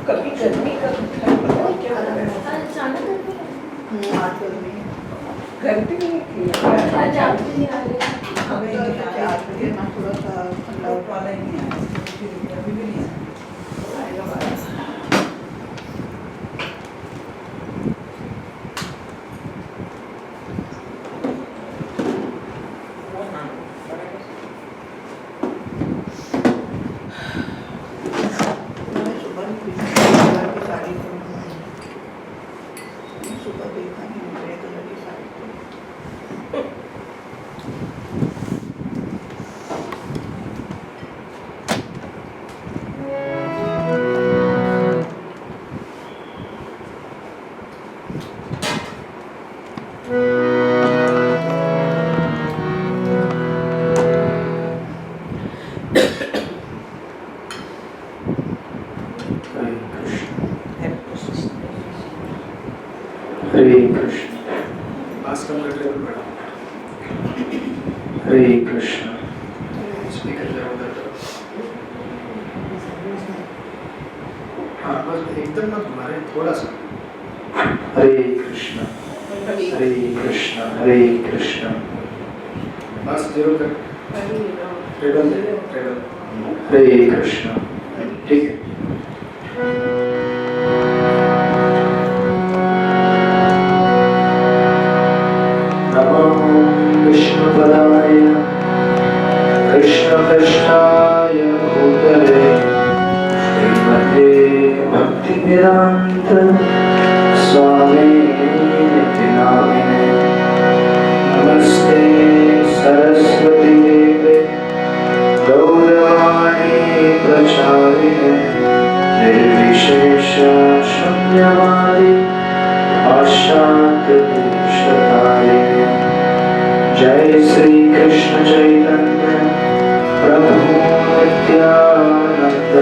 कभी गर्मी कभी ठंड, क्या हो रहा है? गर्मी नहीं थी, हमें 4 बजे ना थोड़ा सा ठंडा वाला ही नहीं आया, अभी भी नहीं आएगा बाहर। सुबह देखा नहीं ग्रे कलर की साड़ी हरे कृष्ण। हरे कृष्ण। स्पीकर जरा उधर करो। हाँ बस एकदम मत मारे, थोड़ा सा। हरे कृष्ण। हरे कृष्ण। हरे कृष्ण। बस जरूर कर। ट्रेडल ट्रेडल। हरे कृष्ण। ठीक है। कृष्णपदाय कृष्णकृष्णाय भूतले श्रीमते भक्तिवेदान्त स्वामिनिति नामिने नमस्ते सरस्वती देवे गौरवाणी प्रचारिणे निर्विशेष शून्यवादी पाश्चात्यदेशतारिणे जय श्री कृष्ण चैतन्य प्रभु नित्यानंद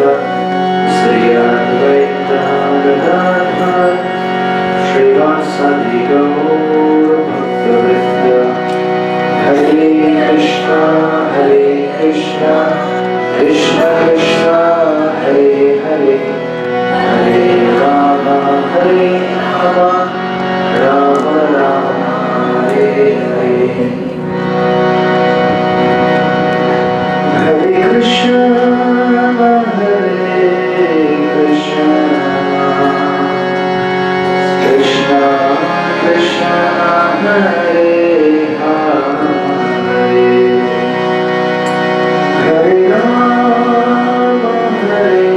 श्री अद्वैत गदाधर श्रीवासादि गौर भक्तवृंद हरे कृष्णा कृष्ण कृष्ण हरे हरे हरे राम राम राम हरे हरे हरे कृष्ण कृष्ण कृष्ण हरे हरे हरे राम राम राम हरे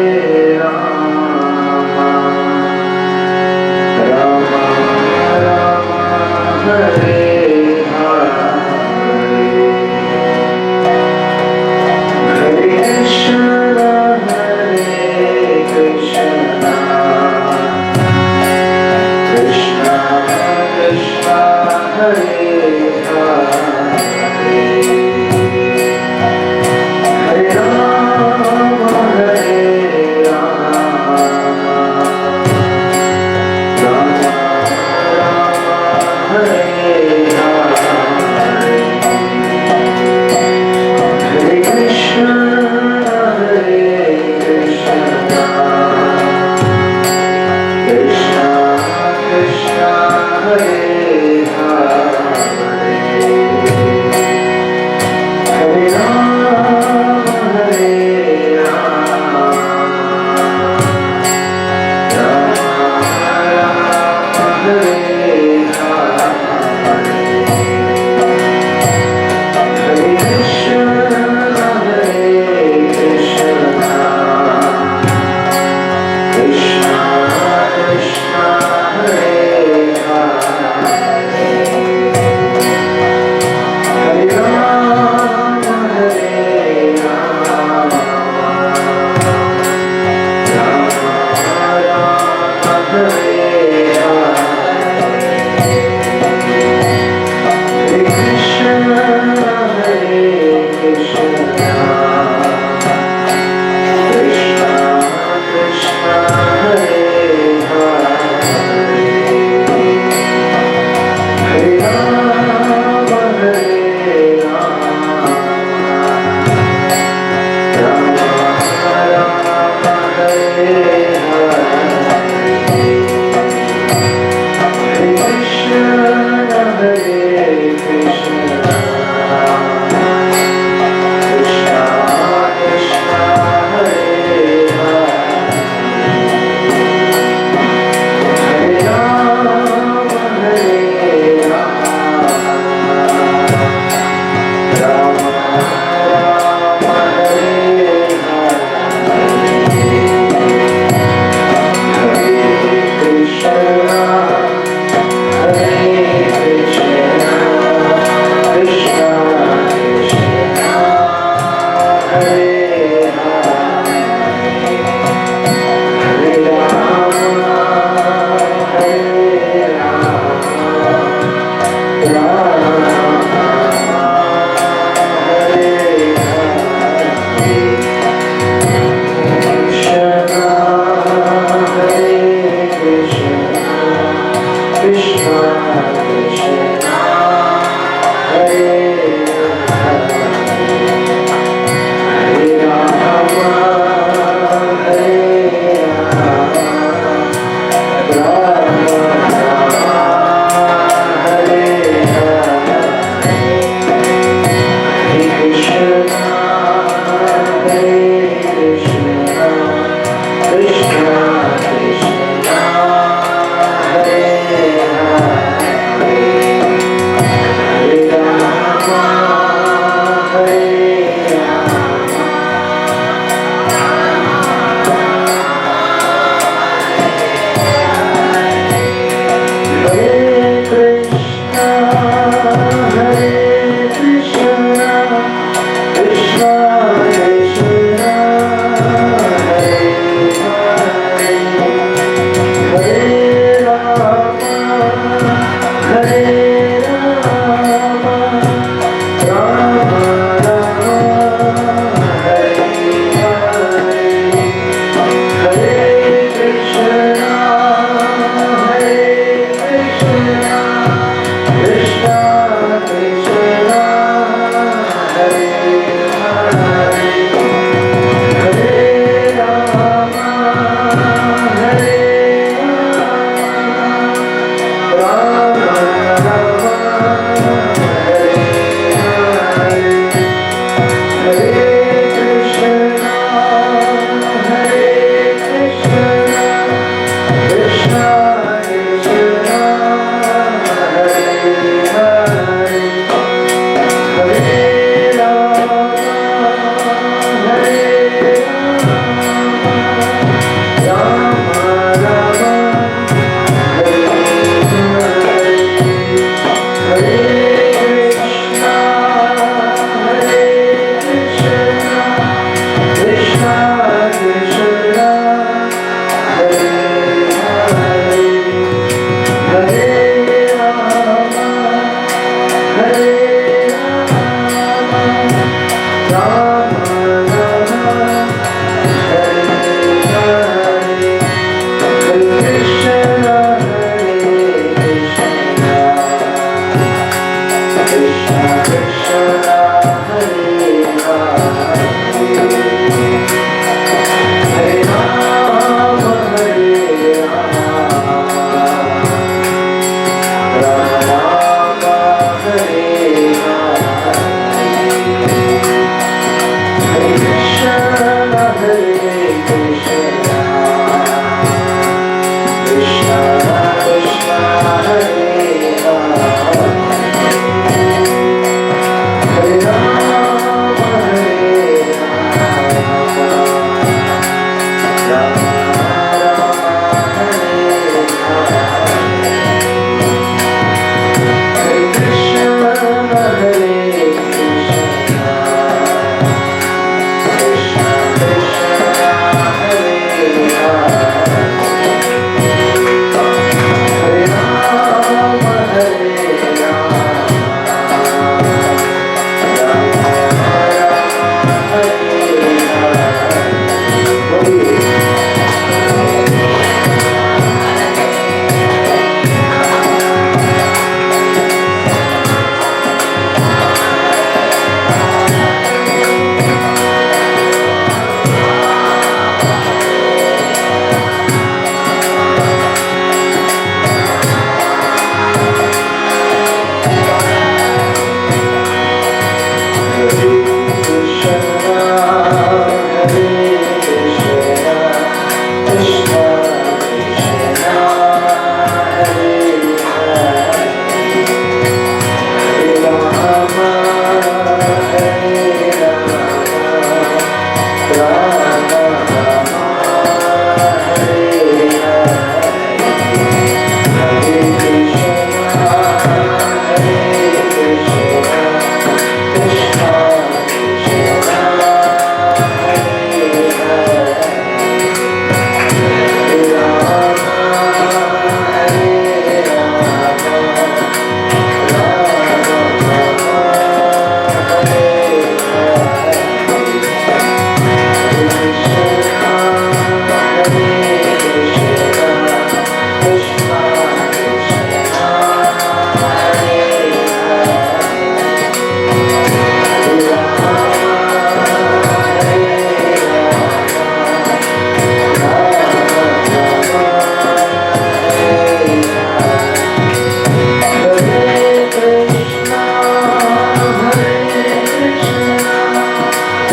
Hare Hare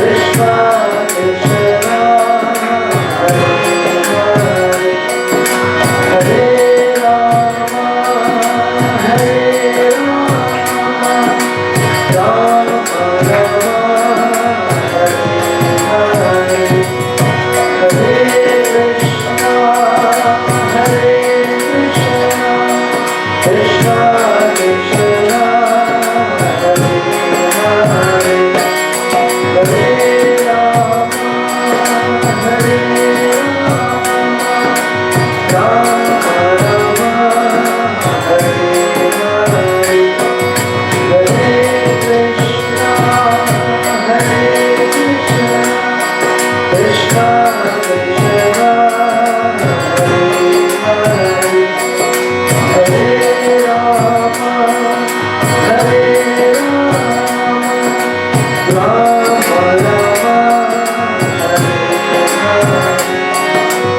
Krishna Krishna Hare Hare Hare Rama Hare Rama Rama Rama Hare Hare Hare Krishna Hare Krishna Krishna Krishna Hare Hare Hare Rama Hare Rama Rama Hare Hare Hare Krishna Hare Krishna Krishna Krishna Hare Hare Hare Rama Hare Rama Rama Hare Hare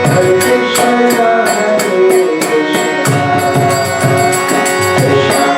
Hare Krishna Hare Krishna Krishna Krishna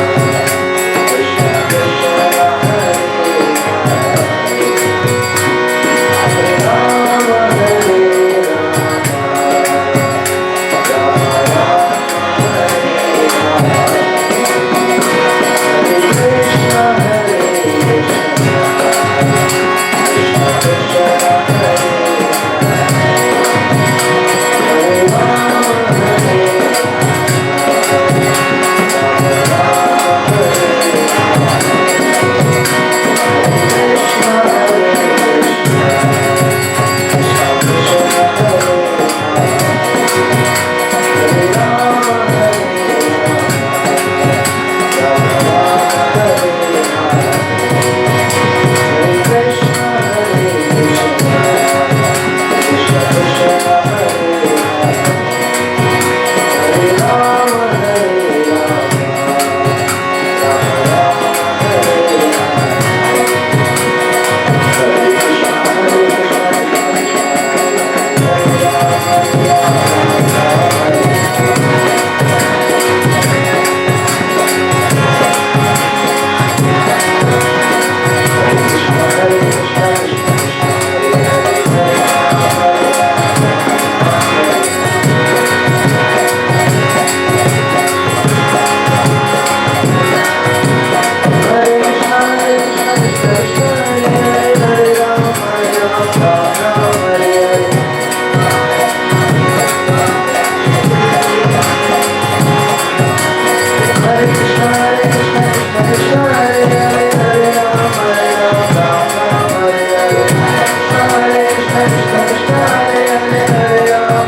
Hare Hare Rama Hare Rama Hare Krishna Hare Krishna Krishna Krishna Hare Hare Rama Hare Rama Hare Krishna Hare Krishna Krishna Krishna Hare Hare Rama Hare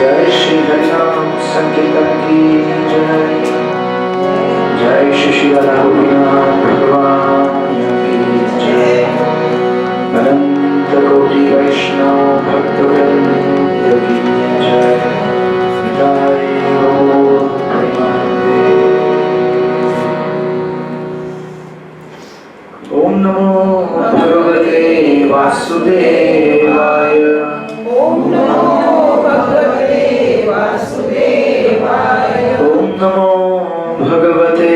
जय श्री हरिनाम संकीर्तन की जय जय श्री श्री रघुनाथ भगवान की जय अनंत कोटि वैष्णव भक्तवृंद की जय निताय गौर प्रेमानंदे। ओम नमो भगवते वासुदेवाय ओम नमो भगवते वासुदेवाय ओम नमो भगवते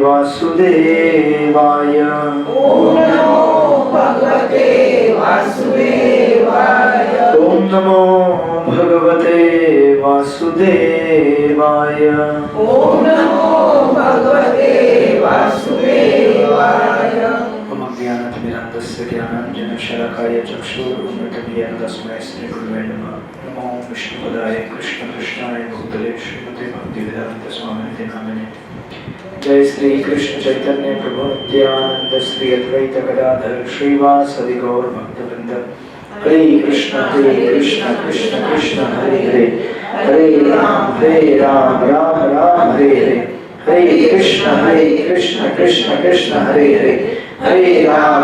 वासुदेवाय ओम नमो भगवते वासुदेवाय ओम नमो भगवते वासुदेवाय ओम नमो भगवते वासुदेवाय ज्ञानतिमिरन्दस्य ज्ञानाञ्जनशलाकाय चक्षुरुन्मिलितं तस्मै श्रीगुरुवे नमः। नमो विष्णुपदाय कृष्णकृष्णाय भूतले श्रीमते भक्तिवेदान्तस्वामिनिति नामिने। जय श्री कृष्ण चैतन्य प्रभु नित्यानंद श्री अद्वैत गदाधर श्रीवासदि गौर भक्तवृंद। हरे कृष्ण कृष्ण कृष्ण हरे हरे हरे राम राम राम हरे हरे हरे कृष्ण कृष्ण कृष्ण हरे हरे, हरे राम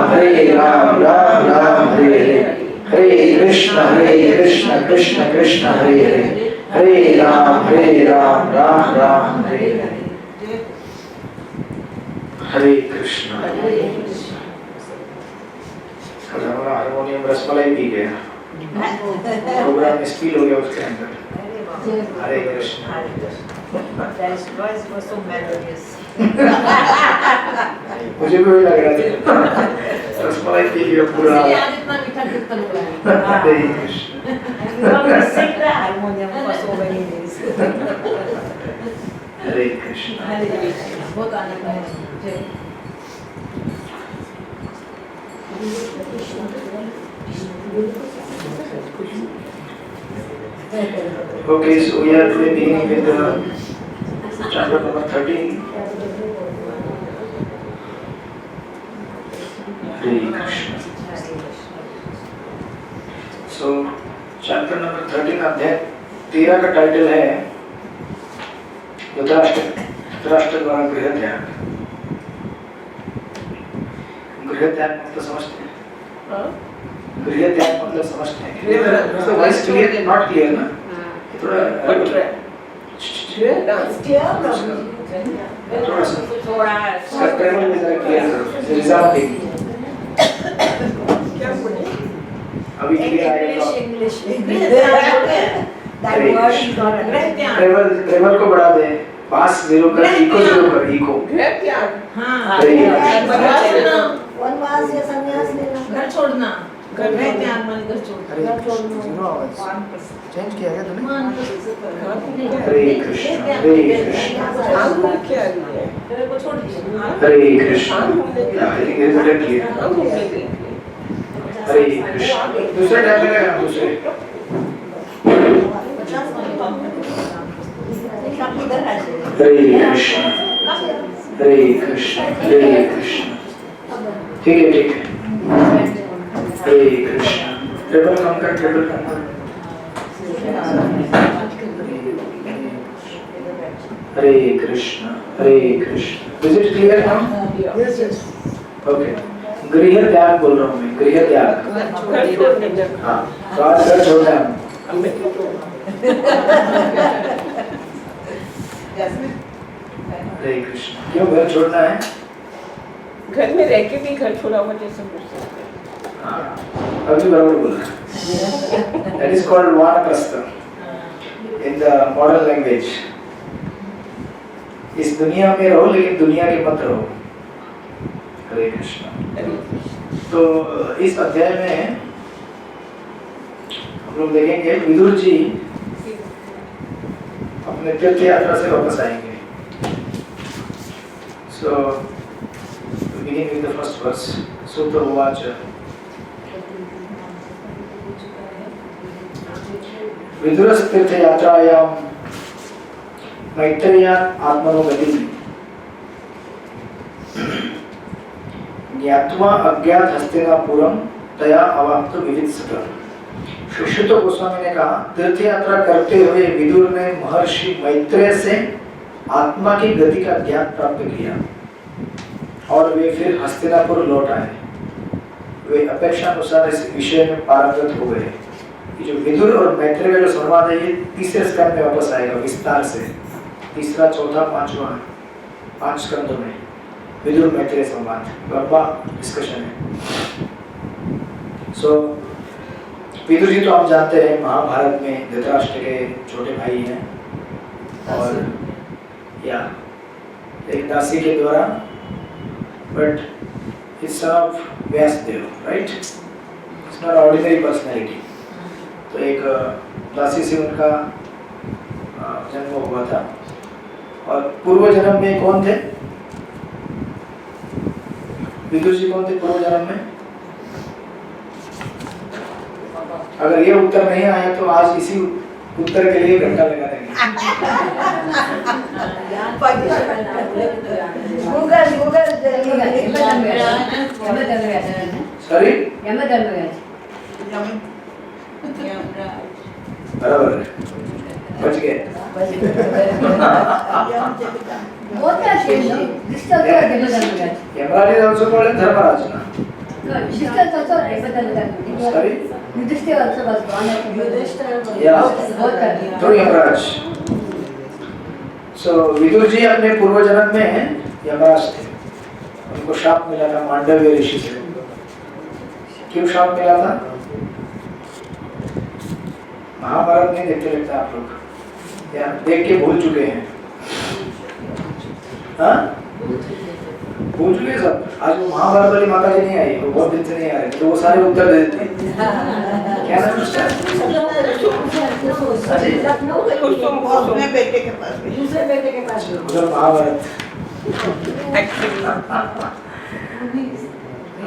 राम राम हरे हरे, हरे कृष्ण कृष्ण कृष्ण हरे हरे, हरे राम राम राम हरे हरे। हरे कृष्ण। हमारा हारमोनियम रसमलाई पी गया, प्रोग्राम स्पीड हो गया उसके अंदर। हरे कृष्ण। मुझे भी लग रहा था रसमलाई पी गया पूरा। हरे कृष्ण। हरे कृष्ण। बहुत आनंद है। Okay, so we are today beginning with chapter number 13. Hare Krishna. So chapter number 13 अध्याय 13 का टाइटल है धृतराष्ट्र द्वारा गृह त्याग। गृह त्याग मतलब समझते हैं? गृह त्याग मतलब समझते हैं? तो वॉइस क्लियर नॉट क्लियर ना? थोड़ा इसका ट्रेवल में जरा क्लियर करो। रिजल्ट देखिए अभी क्लियर आएगा। ट्रेवल को बढ़ा दे, पास जीरो कर, इको जीरो कर, इको। वनवास या संन्यास लेना, घर छोड़ना, घर में त्याग माने घर छोड़ना, जीरो आवाज चेंज किया गया तूने? हरे कृष्ण हरे कृष्ण को छोड़ दिया। Hare Krishna. I think is very clear. Hare Krishna. दूसरे टाइप में लगा दूसरे। हरे कृष्ण हरे कृष्ण हरे कृष्ण। ठीक है ठीक है। हरे कृष्ण। ट्रेबल कम कर, ट्रेबल कम कर। Hare Krishna Hare Krishna. Is it clear now? Yes yes. Okay. गृह त्याग बोल रहा हूँ मैं, गृह त्याग। हाँ, तो आज घर छोड़ना है। हरे कृष्ण। क्यों घर छोड़ना है? घर में रह के भी घर छोड़ा हुआ जैसे बोल सकते हैं। हाँ, अभी बराबर बोला। That is called वानप्रस्थ in the modern language. इस दुनिया में रहो लेकिन दुनिया के मत रहो। हरे कृष्ण। तो इस अध्याय में हम लोग देखेंगे विदुर जी अपने तीर्थ यात्रा से वापस आएंगे। So begin with the first verse. Suta uvacha. विदुरस् तीर्थ यात्रायां मैत्रेयात् आत्मनो गतिः ज्ञात्वा अज्ञात हस्तिनापुरं तया अवाप्तो विवित्सतः। सुश्रुत गोस्वामी ने कहा, तीर्थ यात्रा करते हुए विदुर ने महर्षि मैत्रेय से आत्मा की गति का ज्ञान प्राप्त किया और वे फिर हस्तिनापुर लौट आए। वे अपेक्षा अनुसार इस विषय में पारंगत हो गए। ये जो विदुर और मैत्रेय का जो संवाद है, ये तीसरे स्कंद में वापस आएगा विस्तार से। तीसरा, चौथा, पांचवा, 5 स्कंदों में विदुर मैत्रेय संवाद लंबा डिस्कशन है। विदुर जी तो हम जानते हैं महाभारत में धृतराष्ट्र के छोटे भाई हैं और या एक दासी के द्वारा, but it's son of Vyasadev, right? It's not ordinary personality. तो एक दासी से उनका जन्म हुआ था। और पूर्व जन्म में कौन थे? विदुर जी कौन थे पूर्व जन्म में? अगर ये उत्तर नहीं आया तो आज इसी उत्तर के लिए घंटा लगा देंगे। सॉरी, बराबर है, बच गए। Both are same, no? Distal also Devadanuga. Yamraj is also called as Dharmaraj. No, Distal also Devadanuga. Sorry? Yudhishthira also was born as Yudhishthir Yeah. both are. Through Yamraj. So Vidur ji अपने पूर्व जन्म में यमराज थे। उनको शाप मिला था मांडव्य ऋषि से। क्यों शाप मिला था? महाभारत नहीं देखते लगता आप लोग, या देख के भूल चुके हैं? हाँ? भूल चुके हैं सब। आज वो महाभारत वाली माता जी नहीं आई, वो बहुत दिन से नहीं आ रही, तो वो सारे उत्तर दे देते हैं। क्या नाम है उसका? अपने बेटे के पास भी दूसरे बेटे के पास उधर Mahabharat.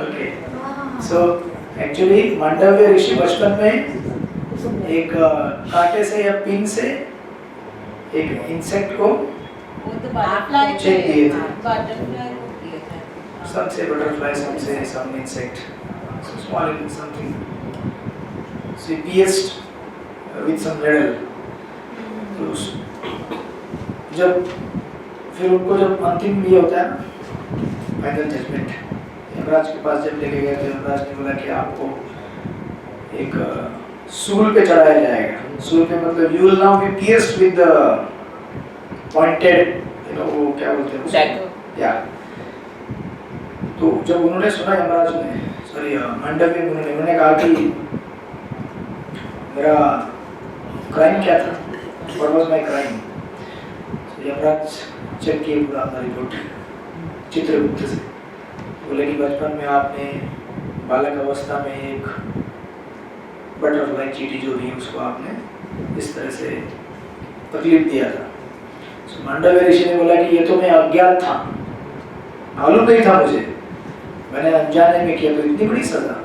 Okay, so actually Mandavya ऋषि बचपन में एक कांटे से या पिन से एक इंसेक्ट को चेक दिए थे। Some say butterfly, some say some insect, some small something. So he pierced with some needle. जब फिर उनको जब अंतिम ये होता है ना, फाइनल जजमेंट, यमराज के पास जब लेके गए तो यमराज ने बोला कि आपको एक सूल पे चढ़ाया जाएगा। सूल पे मतलब you will now be pierced with the pointed, you know, वो क्या बोलते हैं उसको? या तो जब उन्होंने सुना यमराज ने, सॉरी मांडव्य मुनि ने कहा कि मेरा क्राइम क्या था? What was my crime? Yamraj check किए पूरा अपना रिपोर्ट चित्रगुप्त से, बोले कि बचपन में आपने बालक अवस्था में एक बटरफ्लाई चींटी जो थी उसको आपने इस तरह से तकलीफ दिया था। So मांडव्य ऋषि ने बोला कि ये तो मैं अज्ञात था, मालूम नहीं था मुझे, मैंने अनजाने में किया, तो इतनी बड़ी सजा,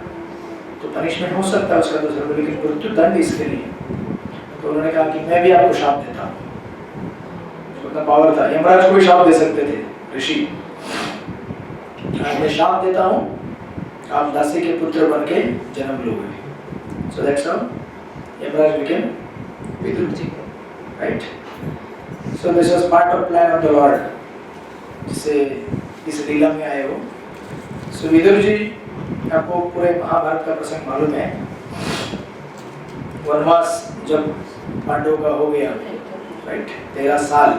तो पनिशमेंट हो सकता है उसका दूसरा, लेकिन मृत्यु दंड इसके लिए। तो उन्होंने कहा कि मैं भी आपको शाप देता हूँ। उतना पावर था, यमराज को भी शाप दे सकते थे ऋषि। मैं शाप देता हूँ, आप दासी के पुत्र बन के जन्म लोगे। So that's how Yamraj became Vidur ji, right? So this was part of plan of the Lord, जिससे इस लीला में आए हो। So विदुर जी, आपको पूरे महाभारत का प्रसंग मालूम है। वनवास जब पांडवों का हो गया, राइट, 13 साल,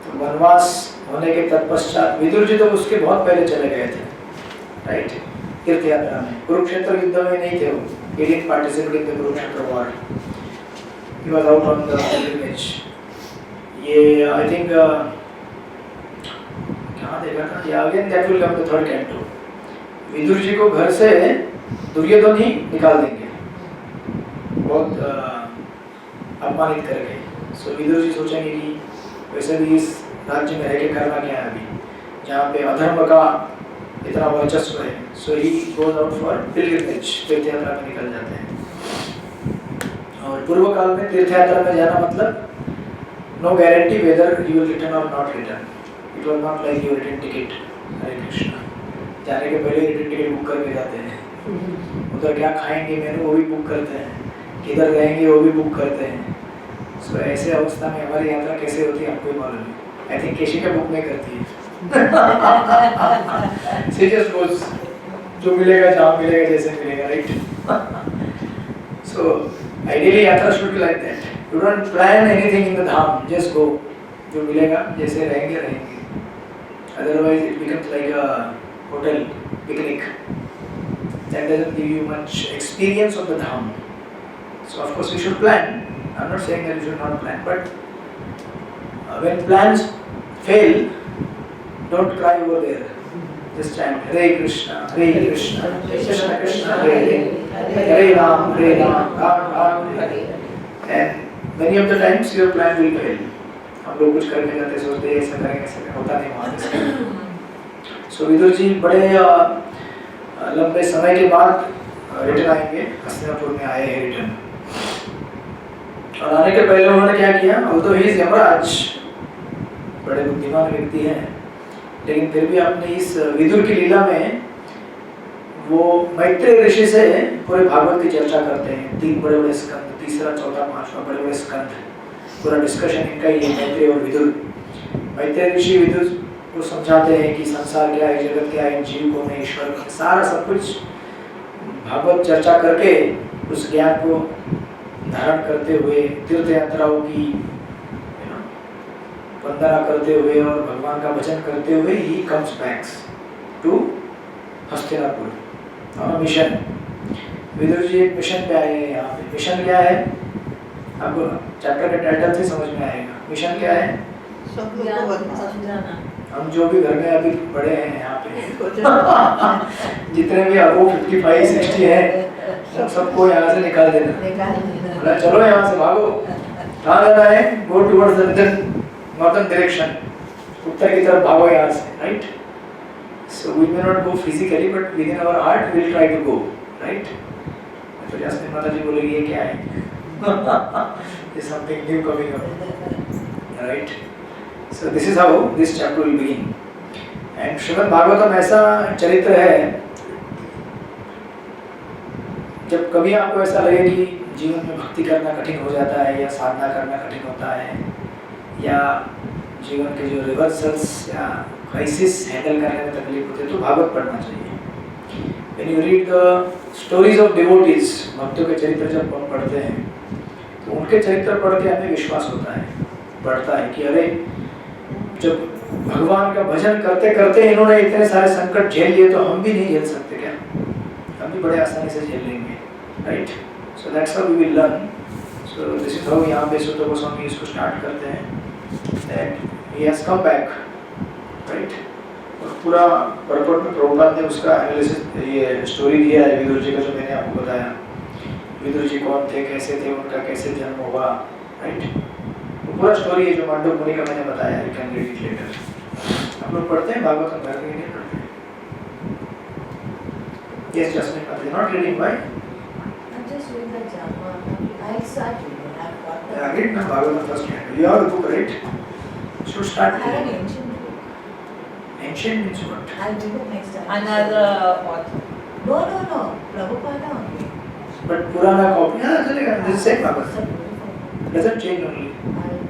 तो वनवास होने के तत्पश्चात विदुर जी तो उसके बहुत पहले चले गए थे, राइट, तीर्थ यात्रा में। कुरुक्षेत्र युद्ध में नहीं थे वो, he didn't participate in the Kurukshetra war, he was out on the pilgrimage। ये I think कहाँ देखा था, या again that will come to third canto। Vidur ji को घर से दुर्योधन ही निकाल देंगे, बहुत अपमानित करके। सो विदुर जी सोचेंगे कि वैसे भी इस राज्य में रह के करना क्या है अभी, जहाँ पे अधर्म का इतना वर्चस्व है। So he goes out for pilgrimage, तीर्थ यात्रा में निकल जाते हैं। और पूर्व काल में तीर्थ यात्रा में जाना मतलब no guarantee whether you will return और not return. It was not like you return ticket, Hare Krishna, जाने के पहले रिटर्न टिकट बुक करके जाते हैं। उधर क्या खाएंगे मेनू वो भी बुक करते हैं, किधर रहेंगे वो भी बुक करते हैं। सो ऐसे अवस्था में हमारी यात्रा कैसे होती है आपको ही मालूम है। आई थिंक केशिका बुक नहीं करती है। Just goes, जो मिलेगा जहाँ मिलेगा जैसे मिलेगा, राइट। So ideally यात्रा should be like that. You don't plan anything in the Dham, just go. जो मिलेगा जैसे रहेंगे रहेंगे। Otherwise it becomes like a hotel picnic. That doesn't give you much experience of the Dham. So of course we should plan. I'm not saying that you should not plan, but when plans fail, don't cry over there. Just chant Hare Krishna, Krishna Krishna, Hare Hare Ram, Ram Ram, Hare. And many of the times your plan will fail. हम लोग कुछ करने जाते सोचते हैं ऐसा करेंगे ऐसा करेंगे, होता नहीं वहाँ से। So विदुर जी बड़े लंबे समय के बाद रिटर्न आएंगे, हस्तिनापुर में आए हैं रिटर्न। और आने के पहले उन्होंने क्या किया, although he is यमराज, बड़े बुद्धिमान व्यक्ति हैं, लेकिन फिर भी आपने इस विदुर की लीला में वो मैत्रेय ऋषि से पूरे भागवत की चर्चा करते हैं। 3 बड़े बड़े स्कंद, तीसरा चौथा पांचवा बड़े बड़े स्कंद, पूरा डिस्कशन इनका ही है, मैत्रेय और विदुर। मैत्रेय ऋषि विदुर को समझाते हैं कि संसार क्या है, जगत क्या है, जीव कौन है, ईश्वर कौन है, सारा सब कुछ भागवत चर्चा करके उस ज्ञान को धारण करते हुए तीर्थ यात्राओं की वंदना करते हुए और भगवान का भजन करते हुए ही comes back to Hastinapur on mission. Vidur ji एक मिशन पे आए हैं यहाँ पे। मिशन क्या है आपको चैप्टर के टाइटल से समझ में आएगा। मिशन क्या है? सब लोग को बताना। हम जो भी घर में अभी बड़े हैं यहाँ पे जितने भी अबो 55 60 हैं सबको यहाँ से निकाल देना। चलो यहाँ से भागो, कहाँ जाना है? Go towards the northern direction, उत्तर की तरफ भागो यहाँ से, right? So we may not go physically but within our heart we will try to go, right? तो जैसे माता जी बोलेगी ये क्या है? There's something new coming up, right? So this is how this chapter will begin. And Shrimad Bhagavatam ऐसा चरित्र है, जब कभी आपको ऐसा लगे कि जीवन में भक्ति करना कठिन हो जाता है या साधना करना कठिन होता है या जीवन के जो रिवर्सल्स या क्राइसिस हैंडल करने में तकलीफ होती है तो भागवत पढ़ना चाहिए। When you read the stories of devotees, भक्तों के चरित्र जब हम पढ़ते हैं तो उनके चरित्र पढ़ के हमें विश्वास होता है, बढ़ता है कि अरे जब भगवान का भजन करते करते इन्होंने इतने सारे संकट झेल लिए तो हम भी नहीं झेल सकते क्या? हम भी बड़े आसानी से झेल लेंगे, right? So that's how we will learn. So this is how यहाँ पे सुत गोस्वामी इसको स्टार्ट करते हैं that he has come back, right? और पूरा पर्पट में प्रभुपाद ने उसका एनालिसिस ये स्टोरी दिया है विदुर जी का, जो मैंने आपको बताया। विदुर जी कौन थे, कैसे थे, उनका कैसे जन्म हुआ, राइट? पूरा स्टोरी है जो मांडव मुनि का मैंने बताया। You can read it later. आप लोग पढ़ते हैं भागवत घर में नहीं पढ़ते? Yes Jasmine, are you not reading? Why? I'm just doing the Java. I started. I've got the. Read now Bhagavatam first canto. You have the book, right? Should start I have an reading. ancient book. Ancient means what? I'll read it next time. Another author. No. Prabhupada only. But Purana copy, हाँ चलेगा. This is same It's Bhagavatam. a beautiful book. Doesn't change only.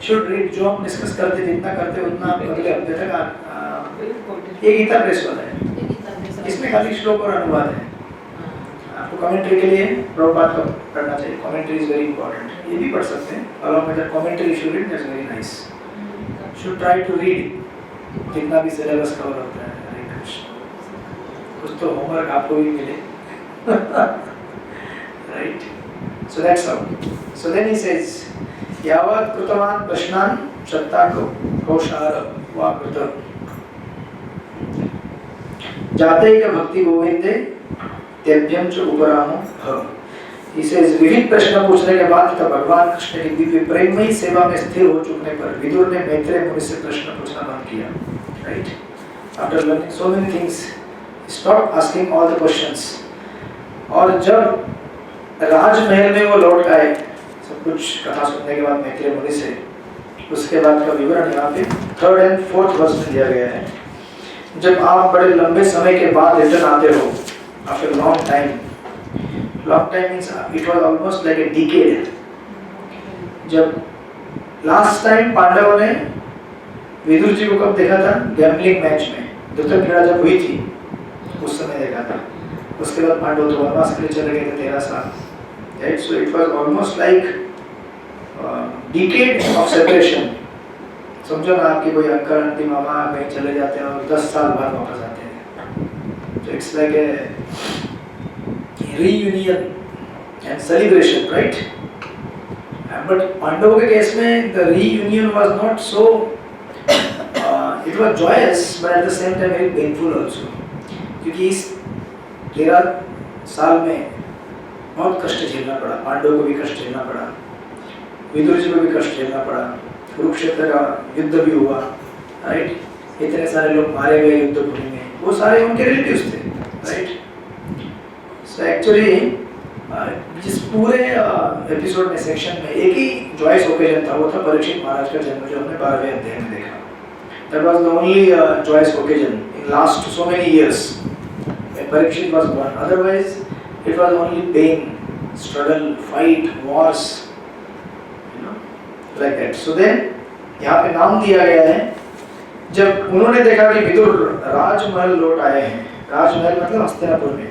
Should read. जो हम discuss करते जितना करते उतना आप अगले हफ्ते तक ये गीता प्रेस वाला है। इसमें खाली श्लोक और अनुवाद है। आपको कमेंट्री के लिए प्रभुपाद का पढ़ना चाहिए। Commentary is very important. ये भी पढ़ सकते हैं। Along with the commentary you should read, that's very nice. Should try to read जितना भी सिलेबस कवर होता है। हरे कृष्ण। कुछ तो होमवर्क आपको भी मिले, right? So that's how. So then he says यावत् कृतवान् प्रश्नान् शताको कौशार वा कृत जाते का भक्ति गोविंदे तेभ्यं च उपरामो भव। इसे विविध प्रश्न पूछने के बाद तब भगवान कृष्ण की दिव्य प्रेममयी सेवा में स्थिर हो चुकने पर विदुर ने मैत्रेय मुनि से प्रश्न पूछना बंद किया, right? After learning so many things stop asking all the questions. और जब राजमहल में वो लौट आए सब कुछ कथा सुनने के बाद मैत्रेय मुनि से, उसके बाद का विवरण यहाँ पे 3rd and 4th वर्ष में दिया गया है। जब आप बड़े लंबे समय के बाद रिटर्न आते हो, after a long time means it was almost like a decade। जब लास्ट टाइम पांडवों ने विदुर जी को कब देखा था? गैम्बलिंग मैच में द्रुपद क्रीड़ा जब हुई थी उस समय देखा था। उसके बाद पांडव तो वनवास के लिए चले गए थे 13 साल, right? So it was almost like decade of separation. समझो ना, आपके कोई अंकल आंटी मामा कहीं चले जाते हैं और 10 साल बाद वापस आते हैं, तो it's like a reunion and celebration, right? But पांडवों के केस में the reunion was not so it was joyous but at the same time very painful also, क्योंकि इस 13 साल में बहुत कष्ट झेलना पड़ा। पांडवों को भी कष्ट झेलना पड़ा, विदुर जी को भी कष्ट झेलना पड़ा, कुरुक्षेत्र का युद्ध भी हुआ, राइट? इतने सारे लोग मारे गए युद्ध भूमि में, वो सारे उनके रिलेटिव्स थे, राइट? सो एक्चुअली जिस पूरे एपिसोड में सेक्शन में एक ही जॉयस ओकेजन था, वो था परीक्षित महाराज का जन्म, जो हमने 12वें अध्याय में देखा। That was the only joyous occasion in last so many years when Parikshit was born. Otherwise, it was only pain, struggle, fight, wars, you know, like that. So then यहाँ पे नाम दिया गया है। जब उन्होंने देखा कि विदुर राजमहल लौट आए हैं, राजमहल मतलब हस्तिनापुर में,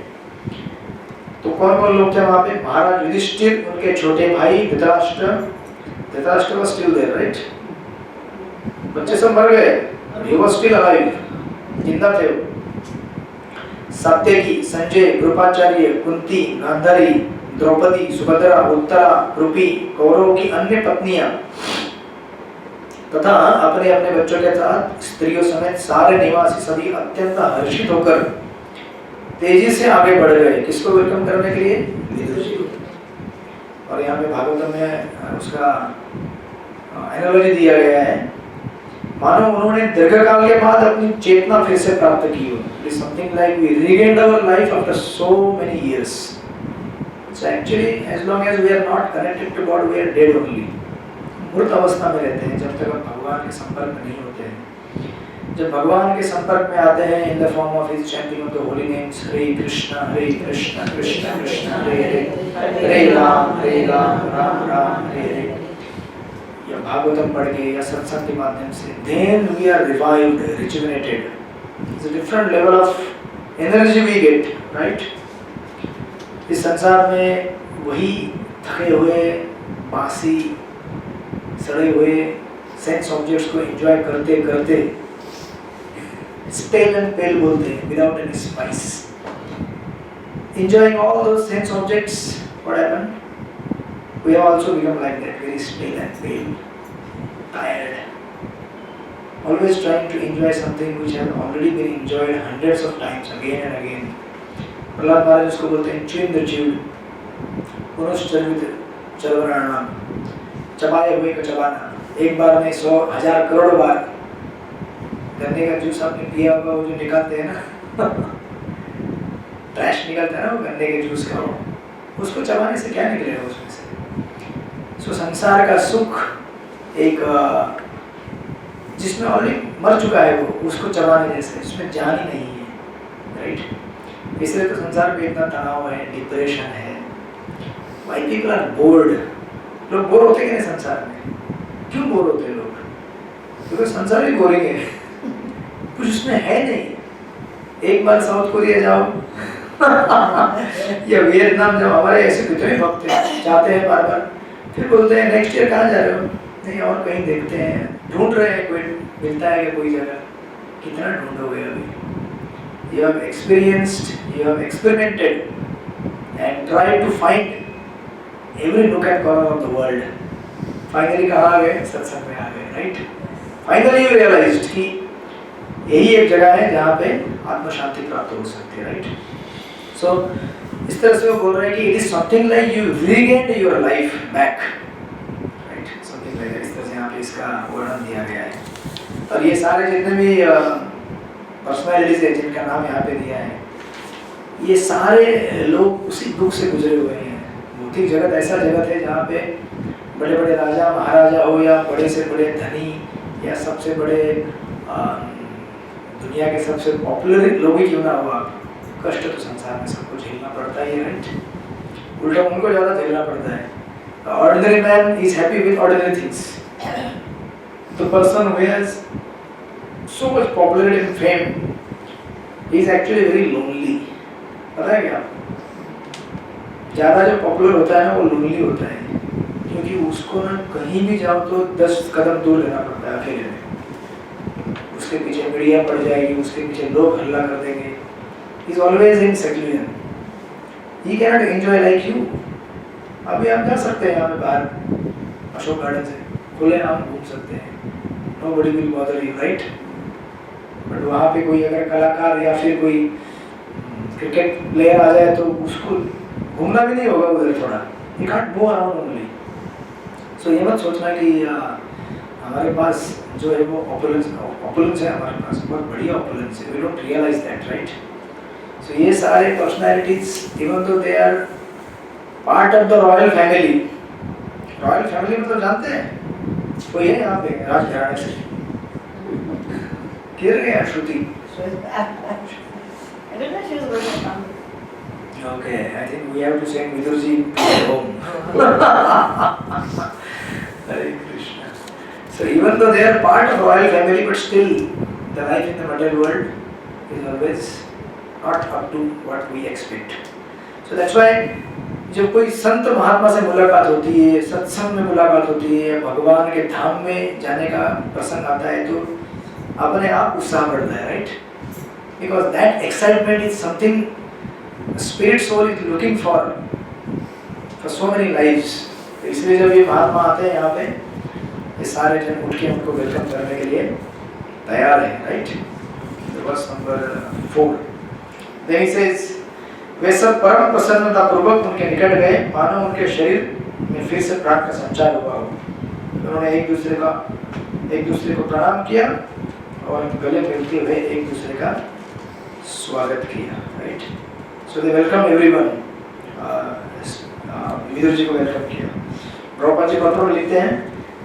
तो कौन कौन लोग थे वहाँ पे? महाराज युधिष्ठिर, उनके छोटे भाई Dhritarashtra was still there, right? बच्चे सब मर गए, he was still alive, जिंदा थे वो। सात्यकी, संजय, कृपाचार्य, कुंती, गांधारी, द्रौपदी, सुभद्रा, उत्तरा, रूपी, कौरवों की अन्य पत्नियां तथा अपने अपने बच्चों के साथ स्त्रियों समेत सारे निवासी सभी अत्यंत हर्षित होकर तेजी से आगे बढ़ गए। किसको वेलकम करने के लिए? विदुर जी को। और यहाँ पे भागवत में उसका एनालॉजी दिया गया है, मानो उन्होंने दीर्घकाल के बाद अपनी चेतना फिर से प्राप्त की हो। It is something like we regained our life after so many years. So actually, as long as we are not connected to God, we are dead only. मूर्त अवस्था में रहते हैं जब तक हम भगवान के संपर्क में नहीं होते हैं। जब भगवान के संपर्क में आते हैं in the form of his chanting of the holy names, Hare Krishna, Krishna Krishna, Hare Hare, Hare Ram, Ram Ram, Hare Hare, या भागवतम पढ़ के या सत्संग के माध्यम से, then we are revived, rejuvenated. It's a different level of energy we get, right? इस संसार में वही थके हुए, बासी, सड़े हुए सेंस ऑब्जेक्ट्स को एंजॉय करते करते स्टेल एंड पेल बोलते हैं, without any spice, enjoying all those sense objects, what happened? We have also become like that, very stale and pale, tired, always trying to enjoy something which has already been enjoyed hundreds of times again and again. Prahlad Maharaj उसको बोलते हैं chewing chewed, पुनश्चर्वित चरवराणाम, चबाए हुए को चबाना, एक बार में 100,000 करोड़ बार। गन्ने का जूस आपने पिया होगा, वो जो निकालते हैं ना ट्रैश निकलता है ना वो गन्ने के जूस का, उसको चबाने से क्या निकलेगा उसमें से? सो संसार का सुख एक जिसमें ऑलरेडी मर चुका है वो, उसको चबाने जैसे, उसमें जान ही नहीं है, राइट? इसलिए तो संसार में इतना तनाव है, डिप्रेशन है। Why people are bored? लोग बोर होते हैं संसार में? क्यों बोर होते हैं लोग? क्योंकि संसार ही बोरिंग है, कुछ उसमें है नहीं। एक बार साउथ कोरिया जाओ या वियतनाम जाओ, हमारे ऐसे कितने भक्त हैं, जाते हैं बार बार, फिर बोलते हैं नेक्स्ट ईयर कहाँ जा रहे हो? नहीं और कहीं देखते हैं, ढूंढ रहे हैं, कोई मिलता है क्या कोई जगह? कितना ढूंढोगे अभी? You have experienced, you have experimented and tried to find every nook and corner of the world. Finally कहाँ आ गए? सत्संग में आ गए, right? Finally you realized कि यही एक जगह है जहाँ पे आत्म शांति प्राप्त हो सकती है, right? So इस तरह से वो बोल रहे हैं कि it is something like you regained your life back, right? Something like that. इस तरह से यहाँ पे इसका वर्णन दिया गया है। और ये सारे जितने भी पर्सनैलिटीज है जिनका नाम यहाँ पे दिया है, ये सारे लोग उसी दुख से गुजरे हुए हैं। भौतिक जगत ऐसा जगत है जहाँ पे बड़े बड़े राजा महाराजा हो या बड़े से बड़े धनी या सबसे बड़े दुनिया के सबसे पॉपुलर लोग ही क्यों ना हो, आप कष्ट तो संसार में सबको झेलना पड़ता ही है, राइट? उल्टा उनको ज़्यादा झेलना पड़ता है। Ordinary man is happy with ordinary things, the person who has so much popularity and fame is actually very lonely. पता है क्या? ज़्यादा जो पॉपुलर होता है ना वो लोनली होता है, क्योंकि उसको ना कहीं भी जाओ तो 10 कदम दूर रहना पड़ता है अकेले में। उसके पीछे मीडिया पड़ जाएगी, उसके पीछे लोग हल्ला कर देंगे। He is always in seclusion. He cannot enjoy like you. अभी आप जा सकते हैं यहाँ पे बाहर अशोक गार्डन से खुले आम घूम सकते हैं, nobody will bother you, right? But वहाँ पे कोई अगर कलाकार या फिर कोई क्रिकेट प्लेयर आ जाए तो उसको घूमना भी नहीं होगा उधर थोड़ा, you can't move around only. So ये मत सोचना कि हमारे पास जो है वो ऑपुलेंस है, हमारे पास बहुत बढ़िया ऑपुलेंस है, we don't realize that, right? So ये सारे personalities even though they are part of the royal family, royal family मतलब जानते हैं कोई है यहाँ पे राजघराने से? किधर गया श्रुति? I don't know if she was going to come. Okay, I think we have to send Vidurji home. Hare Krishna. So even though they are part of royal family, but still the life in the material world is always not up to what we expect. So that's why जब कोई संत महात्मा से मुलाकात होती है, सत्संग में मुलाकात होती है, भगवान के धाम में जाने का प्रसंग आता है, तो अपने आप उत्साह बढ़ता है, right? Because that excitement is something spirit soul is looking for so many lives. इसलिए जब ये महात्मा आते हैं यहाँ पे, ये सारे जन उठ के उनको वेलकम करने के लिए तैयार हैं, right? Verse number 4. Then he says, वे सब परम प्रसन्नता पूर्वक उनके निकट गए, मानो उनके शरीर में फिर से प्राण का संचार हुआ हो। उन्होंने एक दूसरे को प्रणाम किया और गले मिलते हुए एक दूसरे का स्वागत किया, राइट? सो दे वेलकम एवरीवन। विदुर जी को वेलकम किया। प्रभुपाद जी पत्र में लिखते हैं,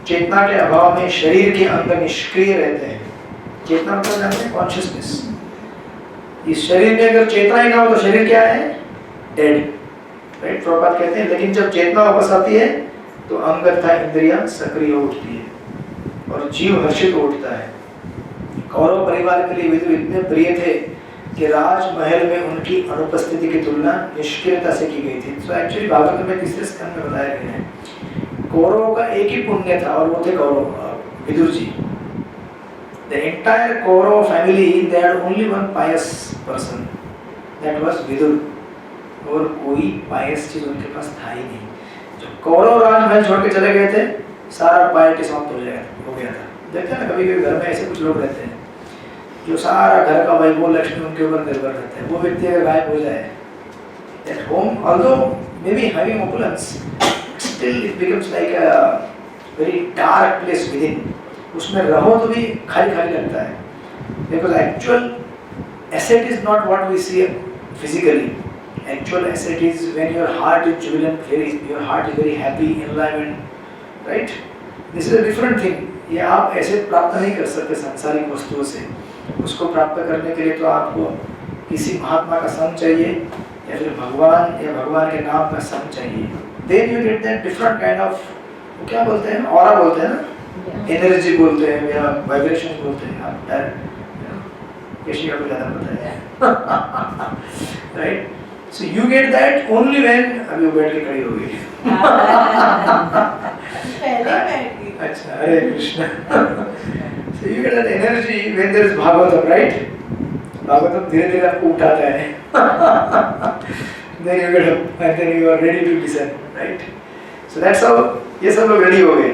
चेतना के अभाव में शरीर के अंग निष्क्रिय रहते हैं। चेतना मतलब जानते हैं कॉन्शियसनेस। इस शरीर में अगर चेतना ही ना हो तो शरीर क्या है? Dead, right? प्रभुपाद कहते हैं लेकिन जब चेतना वापस आती है तो अंग तथा इंद्रियां सक्रिय उठती है और जीव हर्षित उठता है। कौरव परिवार के लिए विदुर इतने प्रिय थे कि राजमहल में उनकी अनुपस्थिति की तुलना निष्क्रियता से की गई थी। सो एक्चुअली भागवत में तीसरे स्कंद में बताया गया है कौरवों का एक ही पुण्य था और वो थे Kaurava Vidur ji. The entire Kaurava family, they had only one pious person, that was Vidur. और कोई pious चीज उनके पास था ही नहीं। जब कौरव राजमहल छोड़ के चले गए थे, सारा पायटी समाप्त हो गया था। देखते हैं ना कभी कभी घर में ऐसे कुछ लोग रहते हैं जो सारा घर का वैभव लक्ष्मी उनके ऊपर निर्भर रहते हैं। वो व्यक्ति अगर गायब हो जाए, at home, although maybe having opulence, still it becomes like a very dark place within. उसमें रहो तो भी खाली खाली लगता है। Because actual asset is not what we see physically. Actual asset is when your heart is jubilant, your heart is very happy, enlivened, right? This is a different thing. ये आप ऐसे प्राप्त नहीं कर सकते सांसारिक वस्तुओं से। उसको प्राप्त करने के लिए तो आपको किसी महात्मा का संग चाहिए या फिर भगवान या भगवान के नाम का संग चाहिए। Then you get that different kind of, क्या बोलते हैं, ऑरा बोलते हैं ना, एनर्जी बोलते हैं या वाइब्रेशन बोलते हैं। आप कैसी आपको ज़्यादा पता है, right? So you get that only when, अभी वो बैठ के खड़ी हो गई। अच्छा, Hare Krishna. So you get that energy when there is Bhagavatam, right? Bhagavatam धीरे धीरे आपको उठाता है। Then you get up and then you are ready to listen, right? So that's how ये सब लोग रेडी हो गए।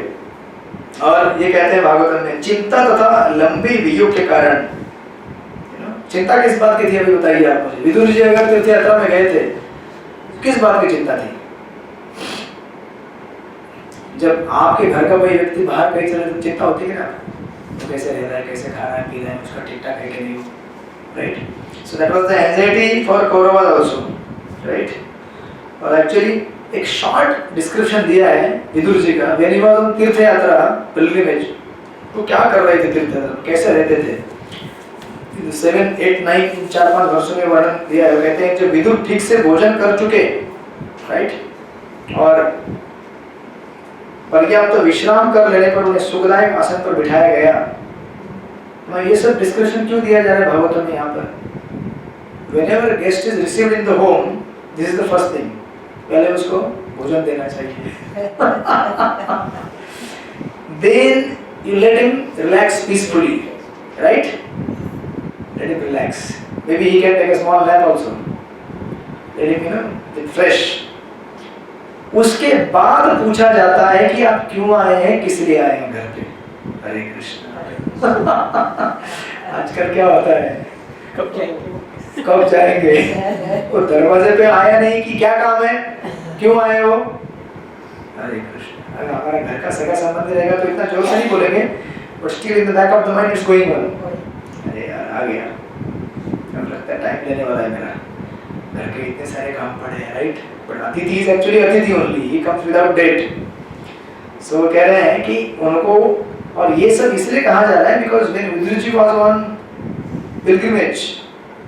और ये कहते हैं भागवतम में, चिंता तथा लंबी वियोग के कारण, चिंता किस बात की थी अभी बताइए आप मुझे। विदुर जी अगर तीर्थ यात्रा में गए थे, किस बात की चिंता थी? जब आपके घर का कोई व्यक्ति बाहर कहीं चले तो चिंता होती है ना, तो कैसे रह रहा है, कैसे खा रहा है, पी रहा है, उसका ठीक ठाक है कि नहीं, right? So that was the anxiety for Kauravas also, right? और एक्चुअली एक शॉर्ट डिस्क्रिप्शन दिया है विदुर जी का। व्हेन ही वाज ऑन तीर्थ यात्रा, पिलग्रिमेज, तो क्या कर रहे थे तीर्थ यात्रा, कैसे रहते थे? 7, 8, 9 4-5 वर्षों में वर्णन दिया है। कहते हैं जब विदुर ठीक से भोजन कर चुके, राइट, और पर्याप्त विश्राम कर लेने पर उन्हें सुखदायक आसन पर बिठाया गया। मैं ये सब डिस्क्रिप्शन क्यों दिया जा रहा है भागवत में यहाँ पर? Whenever guest is received in the home, this is the first thing, पहले उसको भोजन देना चाहिए। Then you let him relax peacefully, right? Let him relax. Maybe he can take a small nap also. Let him, get fresh. उसके बाद पूछा जाता है कि आप क्यों आए हैं, किस लिए आए हैं घर पे। हरे कृष्ण। आजकल क्या होता है, कब जाएंगे? वो दरवाजे पे आया नहीं कि क्या काम है, क्यों आए हो? हरे कृष्ण। अगर हमारा घर का सगा संबंध रहेगा तो इतना जोर से नहीं बोलेंगे, but still in the back of the mind it's going on. अरे यार आ गया, अब लगता है टाइम लेने वाला है मेरा, घर के इतने सारे काम पड़े हैं, राइट? बट अतिथि इज एक्चुअली अतिथि only, he comes without date. So वो कह रहे हैं कि उनको, और ये सब इसलिए कहा जा रहा है because when Vidura ji was on pilgrimage,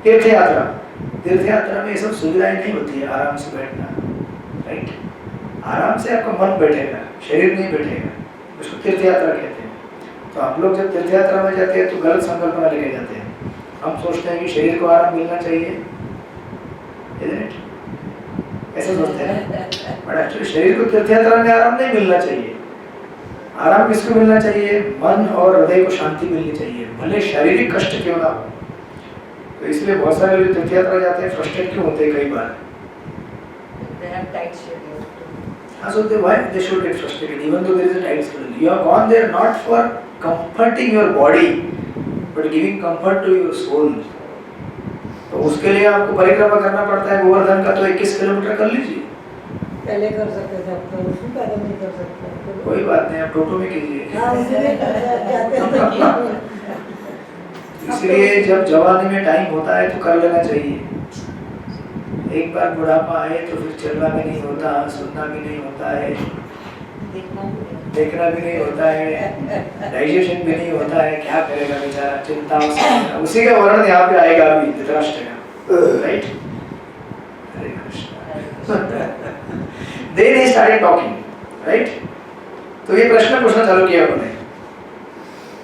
तीर्थ यात्रा में ये सब सुविधाएं नहीं होती है, आराम से बैठना, राइट? आराम से आपका मन बैठेगा, शरीर नहीं बैठेगा, उसको तीर्थ यात्रा कहते हैं। तो हम लोग जब तीर्थ यात्रा में जाते हैं तो गलत संकल्पना लेके जाते हैं। हम सोचते हैं कि शरीर को आराम मिलना चाहिए, ऐसा सोचते हैं, बट एक्चुअली शरीर को तीर्थ यात्रा में आराम नहीं मिलना चाहिए। आराम किसको मिलना चाहिए? मन और हृदय को शांति मिलनी चाहिए, भले शारीरिक कष्ट क्यों ना हो। तो इसलिए बहुत सारे लोग तीर्थ यात्रा जाते हैं, फ्रस्ट्रेट क्यों होते हैं कई बार। They have tight schedule. So why they should get frustrated even though there is a tight schedule? You have gone there not for comforting your body, but giving comfort to your soul. तो उसके लिए आपको परिक्रमा करना पड़ता है गोवर्धन का, तो 21 किलोमीटर कर लीजिए। पहले कर सकते थे, अब तो उसमें पैदल नहीं कर सकते। कोई बात नहीं, आप टोटो में कीजिए। हाँ, इसलिए जाते हैं। इसलिए जब जवानी में टाइम होता है तो कर लेना चाहिए। एक बार बुढ़ापा आए तो फिर चलना भी नहीं होता, सुनना भी नहीं होता है, देखना भी नहीं होता है, डाइजेशन भी नहीं होता है, क्या करेगा बेचारा, चिंता उसी का वर्णन यहाँ पे आएगा अभी धृतराष्ट्र का, right? Hare Krishna. Then he started talking, right? तो ये प्रश्न पूछना चालू किया उन्होंने।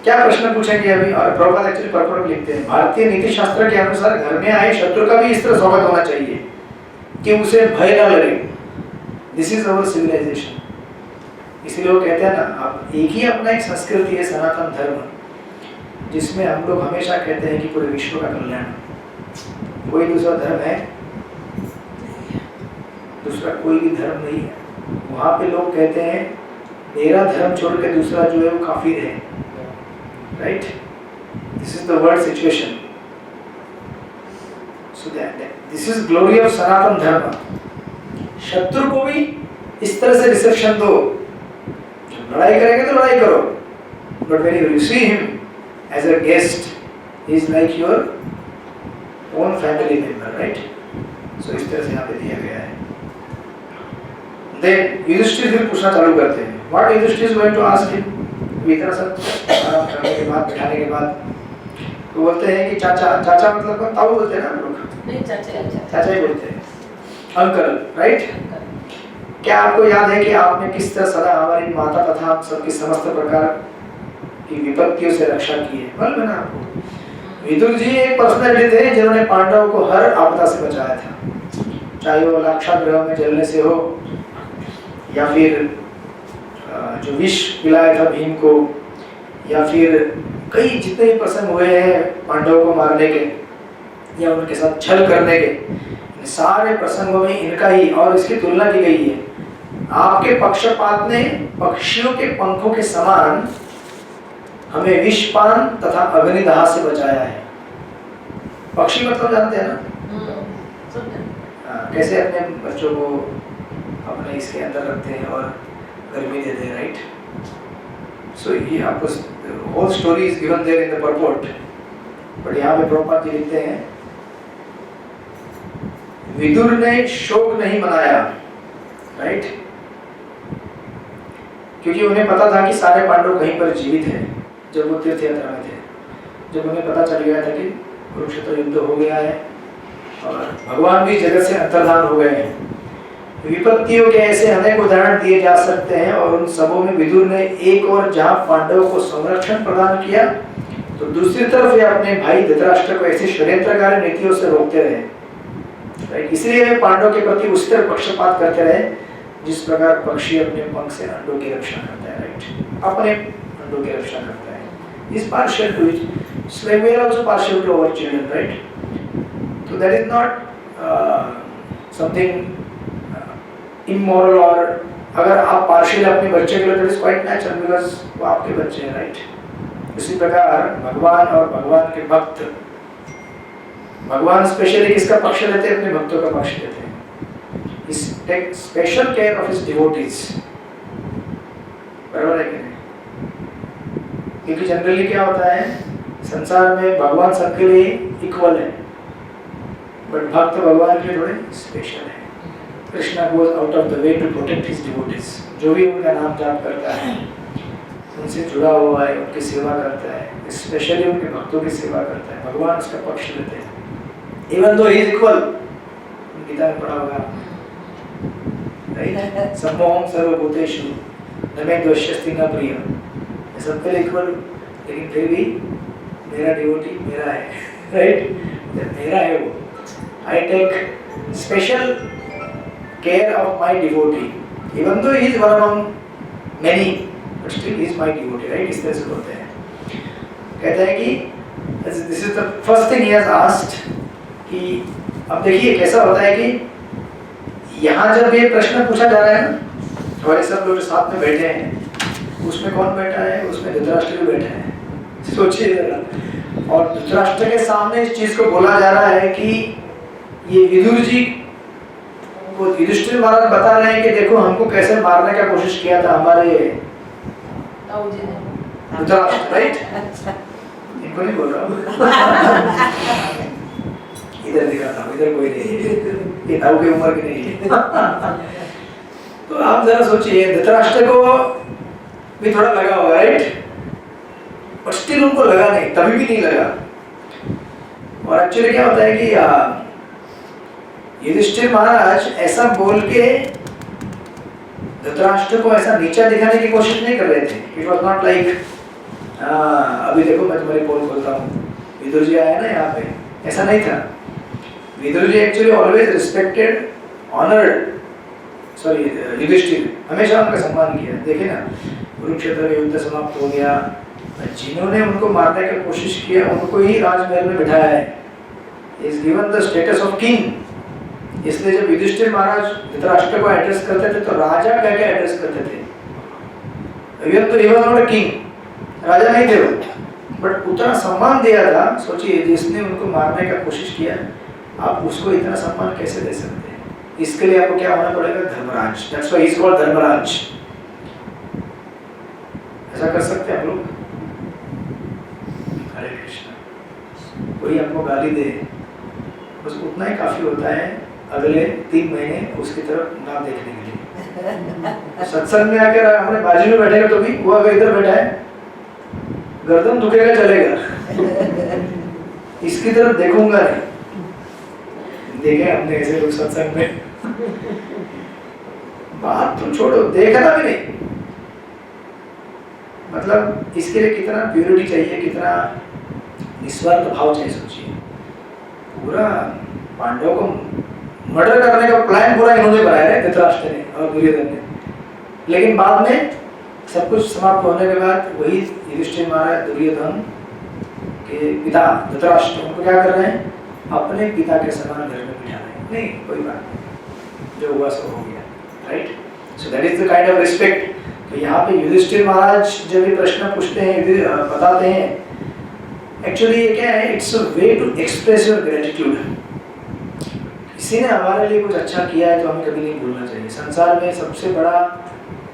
क्या प्रश्न पूछेंगे अभी? और प्रभुपाद एक्चुअली पर्पट लिखते हैं, भारतीय नीति शास्त्र के अनुसार घर में आए शत्रु का भी इस तरह स्वागत होना चाहिए कि उसे भय न लगे। This is our civilisation. इसलिए वो कहते हैं ना, आप एक ही अपना एक संस्कृति है सनातन धर्म, जिसमें हम लोग हमेशा कहते हैं कि पूरे विश्व का कल्याण। कोई दूसरा धर्म है? दूसरा कोई भी धर्म नहीं है। वहाँ पे लोग कहते हैं मेरा धर्म छोड़ के दूसरा जो है वो काफिर है, right? This is the world situation. So this is glory of Sanatan Dharma. शत्रु को भी इस तरह से रिसेप्शन दो। लड़ाई करेंगे तो लड़ाई करो, but when you receive him as a guest, he is like your own family member, right? So इस तरह से यहाँ पे दिया गया है। देन युधिष्ठिर फिर पूछना चालू करते हैं। What Yudhishthira is going to ask him? इतना सब आराम करने के बाद, बैठाने के बाद तो बोलते हैं कि चाचा, चाचा मतलब कौन? ताऊ बोलते हैं ना हम लोग? नहीं, चाचा ही बोलते हैं, अंकल, राइट? क्या आपको याद है कि आपने किस तरह सदा हमारी माता तथा हम सबकी समस्त प्रकार की विपत्तियों से रक्षा की है? मालूम है ना आपको? विदुर जी एक पर्सनैलिटी थे जिन्होंने पांडवों को हर आपदा से बचाया था, चाहे वो लाक्षागृह में जलने से हो, या फिर जो विष पिलाया था भीम को, या फिर कई जितने भी प्रसंग हुए हैं पांडवों को मारने के या उनके साथ छल करने के, सारे प्रसंगों में इनका ही, और इसकी तुलना की गई है। आपके पक्षपात ने पक्षियों के पंखों के समान हमें विषपान तथा अग्निदाह से बचाया है। पक्षी मतलब जानते हैं ना? कैसे अपने बच्चों को अपने इसके अंदर रखते हैं और गर्मी देते हैं, राइट? सो ये आपको whole story is given there in the purport, but यहाँ पे प्रभुपाद जी लिखते हैं विदुर ने शोक नहीं मनाया, राइट? क्योंकि उन्हें पता था कि सारे पांडव कहीं पर जीवित हैं जब वो तीर्थ यात्रा में थे। जब उन्हें पता चल गया था कि कुरुक्षेत्र युद्ध हो गया है और भगवान भी जगत से अंतर्धान हो गए हैं, विपत्तियों के ऐसे अनेक उदाहरण दिए जा सकते हैं, और उन सबों में विदुर ने एक और जहां पांडवों को संरक्षण प्रदान किया, तो दूसरी तरफ ये अपने भाई धृतराष्ट्र को ऐसी षड्यंत्रकारी नीतियों से रोकते रहे, राइट? इसलिए वे पांडवों के प्रति उस तरह पक्षपात करते रहे जिस प्रकार पक्षी अपने पंख से अंडों की रक्षा करता है, राइट? अपने अंडों की रक्षा करता है। इस partial two it, so we are also partial to our children, right? So that is not something immoral, और अगर आप पार्शियल अपने बच्चे के लिए, that is quite natural because वो आपके बच्चे हैं, राइट? इसी प्रकार भगवान और भगवान के भक्त, भगवान स्पेशली किसका पक्ष लेते हैं? अपने भक्तों का पक्ष लेते हैं। He takes special care of his devotees, बराबर है कि नहीं? क्योंकि जनरली क्या होता है संसार में, भगवान सबके लिए इक्वल है, बट भक्त भगवान के लिए थोड़े स्पेशल है। Krishna goes out of the way to protect his devotees। जो भी उनका नाम जाप करता है, उनसे जुड़ा हुआ है, उनकी सेवा करता है, स्पेशली उनके भक्तों की सेवा करता है, भगवान उसका पक्ष लेते हैं। Even though he is equal, Gita में पढ़ा होगा, राइट? सम्मोहम सर्वभूतेषु न मे द्वेष्यस्ति न प्रियः। सबके लिए इक्वल लेकिन फिर भी मेरा डिवोटी मेरा है, राइट? मेरा है वो। I take special care of my devotee, even though he is one among many, but still he is my devotee, right? इस तरह से बोलते हैं। कहता है कि this is the first thing he has asked कि अब देखिए कैसा होता है कि यहाँ जब ये प्रश्न पूछा जा रहा है ना, हमारे सब लोग साथ में बैठे हैं, उसमें कौन बैठा है? उसमें धृतराष्ट्र भी बैठा है। सोचिए जरा, और धृतराष्ट्र के सामने इस चीज को बोला जा रहा है कि ये विदुर जी को युधिष्ठिर महाराज बता रहे हैं कि देखो हमको कैसे मारने का कोशिश किया था हमारे धृतराष्ट्र, राइट? इनको नहीं बोल रहा हूँ, इधर दिखाता हूँ, इधर कोई नहीं है, ये ताऊ की उम्र की नहीं है। तो आप जरा सोचिए, धृतराष्ट्र को भी थोड़ा लगा होगा, राइट? और स्टिल उनको लगा नहीं, तभी भी नहीं लगा। और एक्चुअली क्या होता है कि युधिष्ठिर महाराज ऐसा बोल के धृतराष्ट्र को ऐसा नीचा दिखाने की कोशिश नहीं कर रहे थे। इट वॉज नॉट लाइक अभी देखो मैं तुम्हारी पोल खोलता हूँ, विदुर जी आया ना यहाँ पे, ऐसा नहीं था। Vidur ji actually always respected, honoured, sorry Yudhishthir, हमेशा उनका सम्मान किया। देखे ना, कुरुक्षेत्र में युद्ध समाप्त हो गया, जिन्होंने उनको मारने की कोशिश किया उनको ही राजमहल में बिठाया है। Is given the status of king. इसलिए जब युधिष्ठिर महाराज धृतराष्ट्र को एड्रेस करते थे तो राजा कह के एड्रेस करते थे। Even though he was not a king, राजा नहीं थे वो, बट उतना सम्मान दिया था। सोचिए, जिसने उनको मारने का कोशिश किया, आप उसको इतना सम्मान कैसे दे सकते हैं? इसके लिए आपको क्या होना पड़ेगा? Dharmaraj. That's why he is called Dharmaraj. ऐसा कर सकते हैं आप लोग? हरे कृष्ण। कोई आपको गाली दे, बस उतना ही काफी होता है अगले 3 महीने उसकी तरफ ना देखने के लिए। सत्संग में आकर हमारे बाजू में बैठेगा तो भी, वो अगर इधर बैठा है, गर्दन दुखेगा चलेगा, इसकी तरफ देखूंगा नहीं। देखे हमने ऐसे लोग सत्संग में, बात तो छोड़ो, देखना भी नहीं। मतलब इसके लिए कितना प्योरिटी चाहिए, कितना निस्वार्थ भाव चाहिए। सोचिए, पूरा पांडवों को मर्डर करने का प्लान पूरा इन्होंने बनाया है, धृतराष्ट्र ने और दुर्योधन ने। लेकिन बाद में सब कुछ समाप्त होने के बाद वही युधिष्ठिर महाराज दुर्योधन के पिता धृतराष्ट्र उनको क्या कर रहे हैं? अपने पिता के समान घर में बिठा रहे हैं। नहीं, कोई बात नहीं, जो हुआ सो हो गया, right? So that is the kind of respect. तो यहाँ पे युधिष्ठिर महाराज जब ये प्रश्न पूछते हैं, बताते हैं, एक्चुअली ये क्या है? It's a way to express your gratitude. किसी ने हमारे लिए कुछ अच्छा किया है तो हमें कभी नहीं भूलना चाहिए। संसार में सबसे बड़ा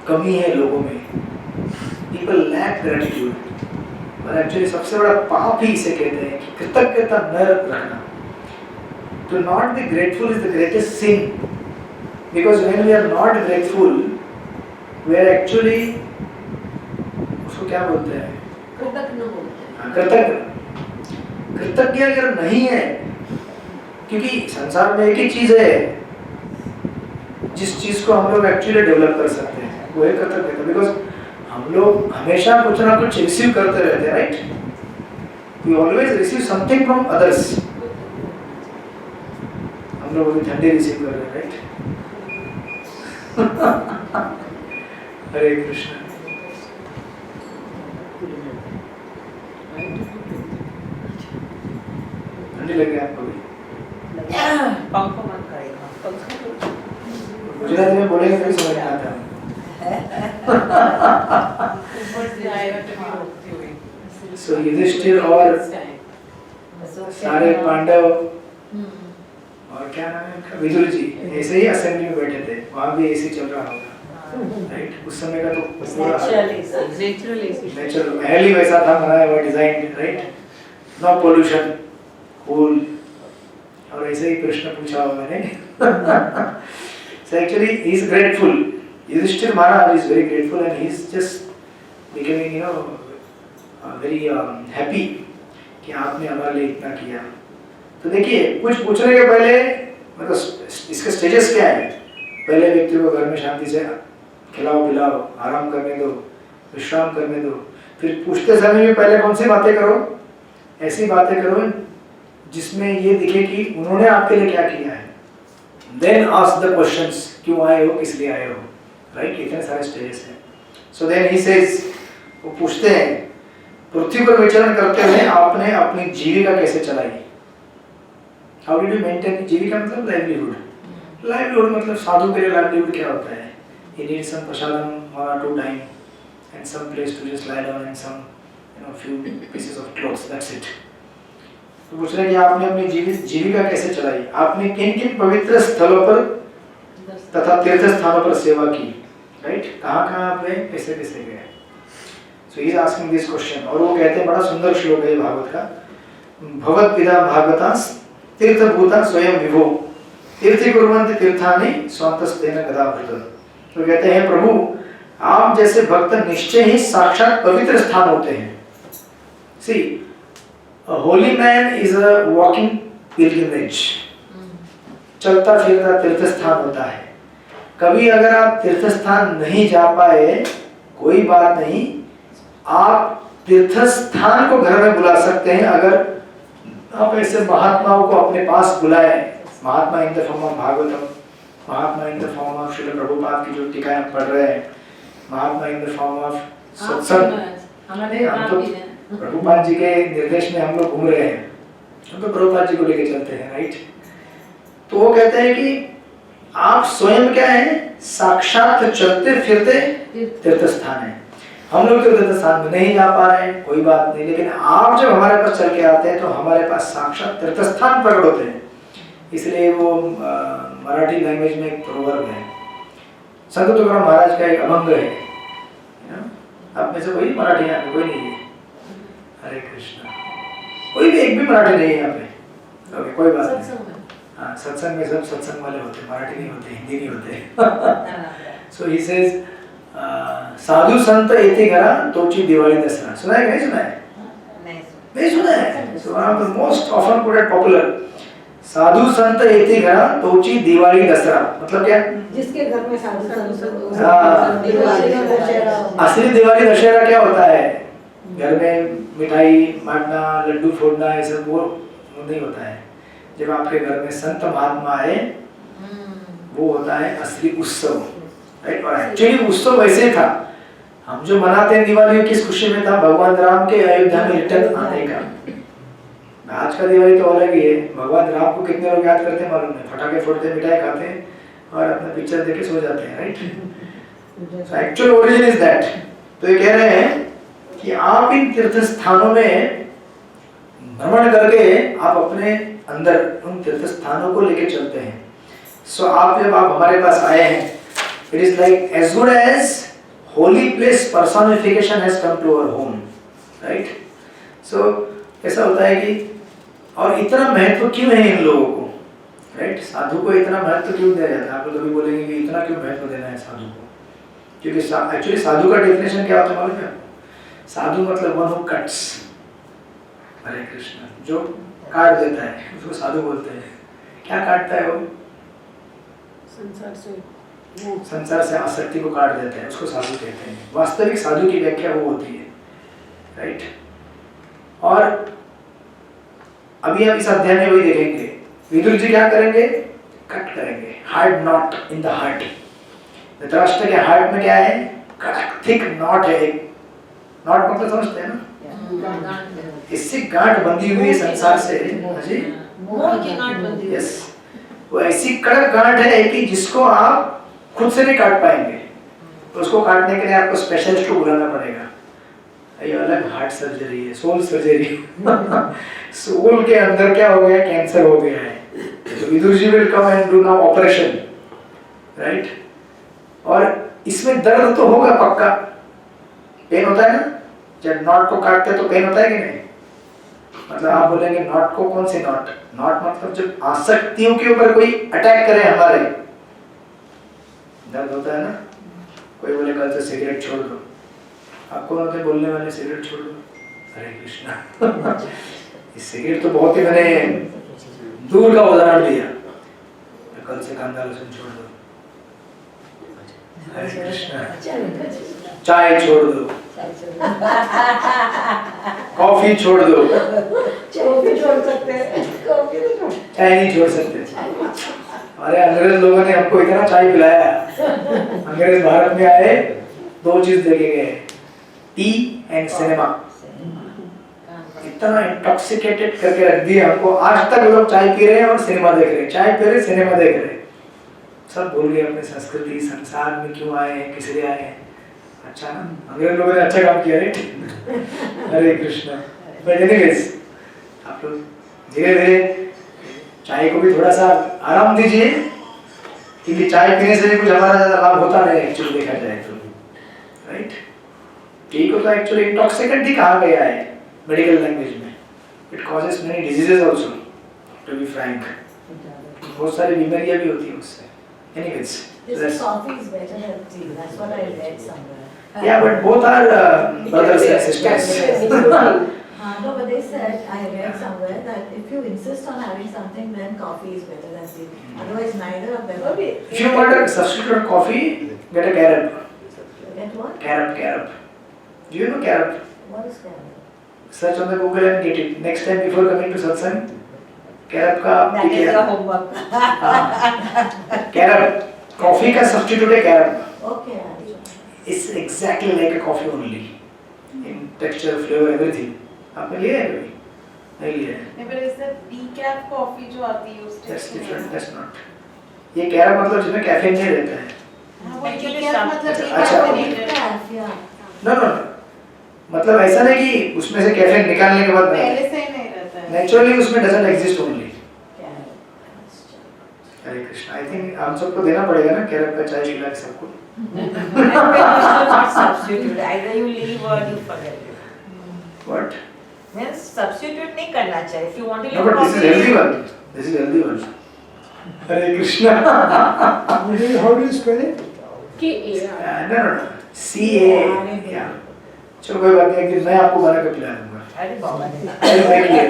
कमी है लोगों में, पीपल लैक ग्रेटिट्यूड। और एक्चुअली सबसे बड़ा पाप ही इसे कहते हैं कि कृतज्ञता न रखना। To not be grateful is the greatest sin, because when we are not grateful we are actually, उसको क्या बोलते हैं? कृतज्ञ। कृतज्ञ अगर नहीं है, क्योंकि संसार में एक ही चीज है जिस चीज को हम लोग एक्चुअली डेवलप कर सकते हैं, वो है कृतज्ञता। बिकॉज हम लोग हमेशा कुछ ना कुछ रिसीव करते रहते हैं, right? We always receive something from others. हम लोग अभी ठंडे रिसीव कर रहे हैं, राइट? हरे कृष्ण। ठंडी लग रही है आपको भी? पंखा बंद करेगा, पंखा गुजराती में बोलेंगे तो समझ में आता है। सो युधिष्ठिर और सारे पांडव और क्या नाम है, विदुर जी ऐसे ही असेंबली में बैठे थे। वहाँ भी एसी चल रहा होगा, राइट? उस समय का तो नेचुरल महल ही वैसा था बनाया हुआ, design, right? No pollution, cool. और ऐसे ही प्रश्न पूछा होगा मैंने। So actually he is grateful. Yudhishthir Maharaj is very grateful and he is just becoming, you know, very happy कि आपने हमारे लिए इतना किया। तो देखिए, कुछ पूछने के पहले मतलब इसके स्टेजेस क्या है? पहले व्यक्ति को घर में शांति से खिलाओ पिलाओ, आराम करने दो, विश्राम करने दो। फिर पूछते समय भी पहले कौन सी बातें करो, ऐसी बातें करो जिसमें ये दिखे कि उन्होंने आपके लिए क्या किया है। देन आस्क द क्वेश्चंस, क्यों आए हो, किस लिए आए हो, राइट। इतने सारे स्टेजेस हैं। सो देन ही सेज, वो पूछते हैं पृथ्वी पर विचरण करते हुए आपने अपनी जीविका कैसे चलाई। हाउ डिड यू मेंटेन, जीविका मतलब लाइवलीहुड। लाइवलीहुड मतलब साधु के लिए लाइवलीहुड क्या होता है, he needs some prasadam 1 or 2 time and some place to just lie down and some few pieces of clothes, that's it। तो पूछ रहे हैं कि आपने अपनी जीविका कैसे चलाई, आपने किन किन पवित्र स्थलों पर तथा तीर्थ स्थानों पर सेवा की, राइट। कहाँ आप गए, कैसे कैसे गए। So he is asking this question. और वो कहते हैं, बड़ा सुंदर श्लोक है भागवत का, भगवत पिता भागवता तीर्थभूता स्वयं विभो तीर्थि कुर्वन्ति तीर्थानि स्वान्तस्तेन गदाभृत। तो कहते हैं प्रभु आप जैसे भक्त निश्चय ही साक्षात पवित्र स्थान होते हैं। सी a holy man is a walking pilgrimage, चलता फिरता तीर्थ स्थान होता है। कभी अगर आप तीर्थ स्थान नहीं जा पाए कोई बात नहीं, आप तीर्थ स्थान को घर में बुला सकते हैं। अगर आप ऐसे महात्माओं को अपने पास बुलाए, mahatma in the form of Bhagavatam, mahatma in the form of Srila Prabhupada की जो टीकाएं पढ़ रहे हैं, mahatma in the form of satsang, हम तो प्रभुपाद जी के निर्देश में हम लोग घूम रहे हैं, हम तो प्रभुपाद जी को लेके चलते हैं, राइट। तो वो कहते हैं कि आप स्वयं क्या है, साक्षात चलते फिरते तीर्थ स्थान है। हम लोग तो तीर्थ स्थान में नहीं जा पा रहे हैं, कोई बात नहीं, लेकिन आप जब हमारे पास चल के आते हैं तो हमारे पास साक्षात तीर्थ स्थान प्रकट होते हैं। इसलिए वो मराठी लैंग्वेज में एक प्रोवर्ब है, संत तुकाराम महाराज का एक अभंग है। आप में से कोई मराठी यहाँ पे कोई नहीं है, हरे कृष्णा, कोई भी एक भी मराठी नहीं है यहाँ पे, ओके कोई बात नहीं। हाँ, सत्संग में सब सत्संग वाले होते हैं, मराठी नहीं होते, हिंदी नहीं होते। सो ही सेज साधु संत येथे घरा तोची दिवाळी दसरा। सुना है कि नहीं सुना है? नहीं सुना है। So one of the most often quoted popular, साधु संत येथे घरा तोची दिवाळी दसरा मतलब क्या? जिसके घर में साधु संत, असली दिवाली दशहरा क्या होता है? घर में मिठाई बांटना, लड्डू फोड़ना, ये सब वो नहीं होता है। जब आपके घर में संत महात्मा आए, वो होता है असली उत्सव, राइट। और एक्चुअली उत्सव वैसे था, हम जो मनाते हैं दिवाली किस खुशी में था, भगवान राम के अयोध्या में रिटर्न आने का। आज का दिवाली तो अलग ही है, भगवान राम को कितने लोग याद करते हैं मालूम नहीं, फटाके फोड़ते, मिठाई खाते हैं और अपना पिक्चर देख के सो जाते हैं, right. So actual origin is that. तो ये कह रहे हैं कि आप इन तीर्थ स्थानों में भ्रमण करके आप अपने अंदर उन तीर्थ स्थानों को लेके चलते हैं। सो आप जब आप हमारे पास आए हैं, it is like as good as holy place personification has come to our home, right. So ऐसा होता है कि और इतना महत्व क्यों है इन लोगों को, राइट। साधु को इतना महत्व क्यों दिया जाता है? आप लोग कभी बोलेंगे कि इतना क्यों महत्व देना है साधु को? क्योंकि एक्चुअली साधु का डेफिनेशन क्या होता है मालूम है? साधु मतलब वन हु कट्स, हरे कृष्ण, जो काट देता है उसको साधु बोलते हैं। क्या काटता है वो? संसार से आसक्ति को काट देता है, उसको साधु कहते हैं। वास्तविक साधु की व्याख्या वो होती है, राइट। और अभी आप इस अध्याय में वही देखेंगे, विदुर जी क्या करेंगे? कट करेंगे, hard not in the heart. Dhritarashtra के हार्ट में क्या है? थिक नॉट है। एक नॉट मतलब समझते हैं ना, इससे गांठ बंधी हुई है संसार से, जी मोह की गांठ बंधी हुई। यस, वो ऐसी कड़क गांठ है कि जिसको आप खुद से नहीं काट पाएंगे, तो उसको काटने के लिए आपको स्पेशलिस्ट को बुलाना पड़ेगा। ये अलग हार्ट सर्जरी है, सोल सर्जरी। सोल के अंदर क्या हो गया? कैंसर हो गया है। तो Vidur ji will come and do now operation, right. और इसमें दर्द तो होगा पक्का, पेन होता है ना, जब नॉट को काटते तो पेन होता है कि नहीं? मतलब आप बोलेंगे नॉट को, कौन सी नॉट? नॉट मतलब जब आसक्तियों के ऊपर कोई अटैक करे हमारे, दर्द होता है ना। कोई बोले कल से सिगरेट छोड़ दो, आप कौन होते बोलने वाले सिगरेट छोड़ दो? हरे कृष्णा। इस सिगरेट तो बहुत ही मैंने दूर का उदाहरण दिया, कल से कांदा लहसुन छोड़ दो, हरे कृष्णा। चाय छोड़ दो, कॉफी छोड़ दो, कॉफी छोड़ सकते हैं, कॉफी तो छोड़। चाय नहीं छोड़ सकते। अरे अंग्रेज लोगों ने हमको इतना चाय पिलाया, अंग्रेज भारत में आए 2 चीज देखे गए, टी एंड सिनेमा। इतना इंटॉक्सिकेटेड करके रख दिए हमको, आज तक लोग चाय पी रहे हैं और सिनेमा देख रहे हैं, चाय पी रहे सिनेमा देख रहे हैं, सब भूल गए अपनी संस्कृति, संसार में क्यों आए हैं, किस लिए आए हैं। अच्छा ना, अंग्रेज लोगों ने अच्छा काम किया है। हरे कृष्णा। बट एनीवेज, आप लोग धीरे धीरे चाय को भी थोड़ा सा आराम दीजिए, क्योंकि चाय पीने से भी कुछ हमारा ज्यादा लाभ होता नहीं एक्चुअली देखा जाए तो, राइट। टी को तो एक्चुअली इंटॉक्सिकेंट ही कहा गया है मेडिकल लैंग्वेज में। It causes many diseases also, to be frank. बहुत सारी बीमारियां भी होती हैं उससे। Anyways, This coffee is better than tea. That's what I read somewhere. yeah, but both are brothers and sisters. No, but they said, I read somewhere that if you insist on having something, then coffee is better than tea. Otherwise, neither of them. If you want to substitute coffee, get a carob. Get what? Carob. Do you know carob? What is carob? Search on the Google and get it. Next time before coming to satsang, carob का That is your homework. carob, coffee का substitute है carob. Okay. It's exactly like a coffee only, in texture, flavor, everything. आपने लिया है कभी? नहीं लिया है. नहीं, पर इससे decaf कॉफी जो आती है उससे That's different. That's not. ये carob मतलब जिसमें कैफीन नहीं रहता है. हाँ, वो decaf मतलब अच्छा, decaffeinated। Yeah. No. मतलब ऐसा नहीं कि उसमें से कैफीन निकालने के बाद पहले से ही नहीं रहता है। नेचुरली उसमें doesn't exist only. Carob. Hare Krishna. I think हम सबको देना पड़ेगा ना कैरब का चाय पिला के सबको। Not substitute. Either you leave or you forget it. What? Means substitute नहीं करना चाहिए. If you want to No, leave but this is coffee, healthy one. This is healthy one. Hare Krishna. How do you spell it? No. CA. Yeah. चलो कोई बात नहीं, एक दिन मैं आपको बना के पिला दूंगा। अरे बाबा ने। अरे मैं किया।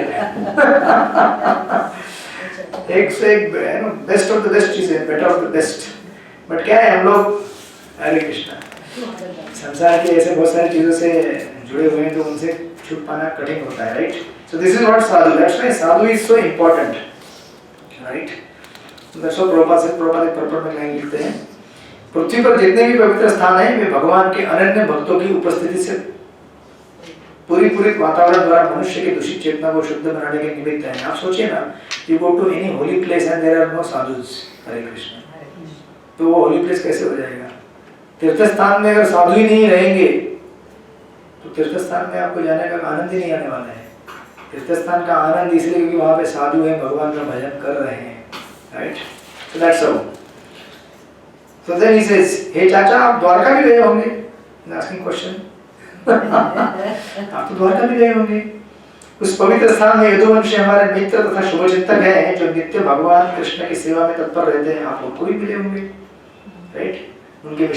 एक से एक बेस्ट ऑफ द बेस्ट चीजें, better of the best. But क्या है, हम लोग हरे कृष्णा संसार की ऐसे बहुत सारी चीजों से जुड़े हुए हैं तो उनसे छूट पाना कठिन होता है, right. So this is what Sadhu, that's why Sadhu is so important, right. That's why Prabhupada एक पर्पट में लाइन लिखते हैं, पृथ्वी पर जितने भी पवित्र स्थान हैं वे भगवान के अनन्य भक्तों की उपस्थिति से पूरी वातावरण द्वारा मनुष्य के दूषित चेतना को शुद्ध बनाने के निमित्त है। आप सोचिए ना, you go to any holy place and there are no sadhus, Hare Krishna, तो वो होली प्लेस कैसे हो जाएगा? तीर्थ स्थान में अगर साधु ही नहीं रहेंगे तो तीर्थ स्थान में आपको जाने का आनंद ही नहीं आने वाला है। तीर्थ स्थान का आनंद इसलिए क्योंकि वहाँ पे साधु हैं, भगवान का भजन कर रहे हैं, right. So that's how. So then he says, हे चाचा आप द्वारका भी गए होंगे? Asking question. आप तो द्वारका भी गए होंगे। उस पवित्र स्थान में यदुवंशी हमारे मित्र तथा शुभचिंतक हैं जो नित्य भगवान कृष्ण की सेवा में तत्पर रहते हैं, आप उनको भी मिले होंगे, राइट। उनके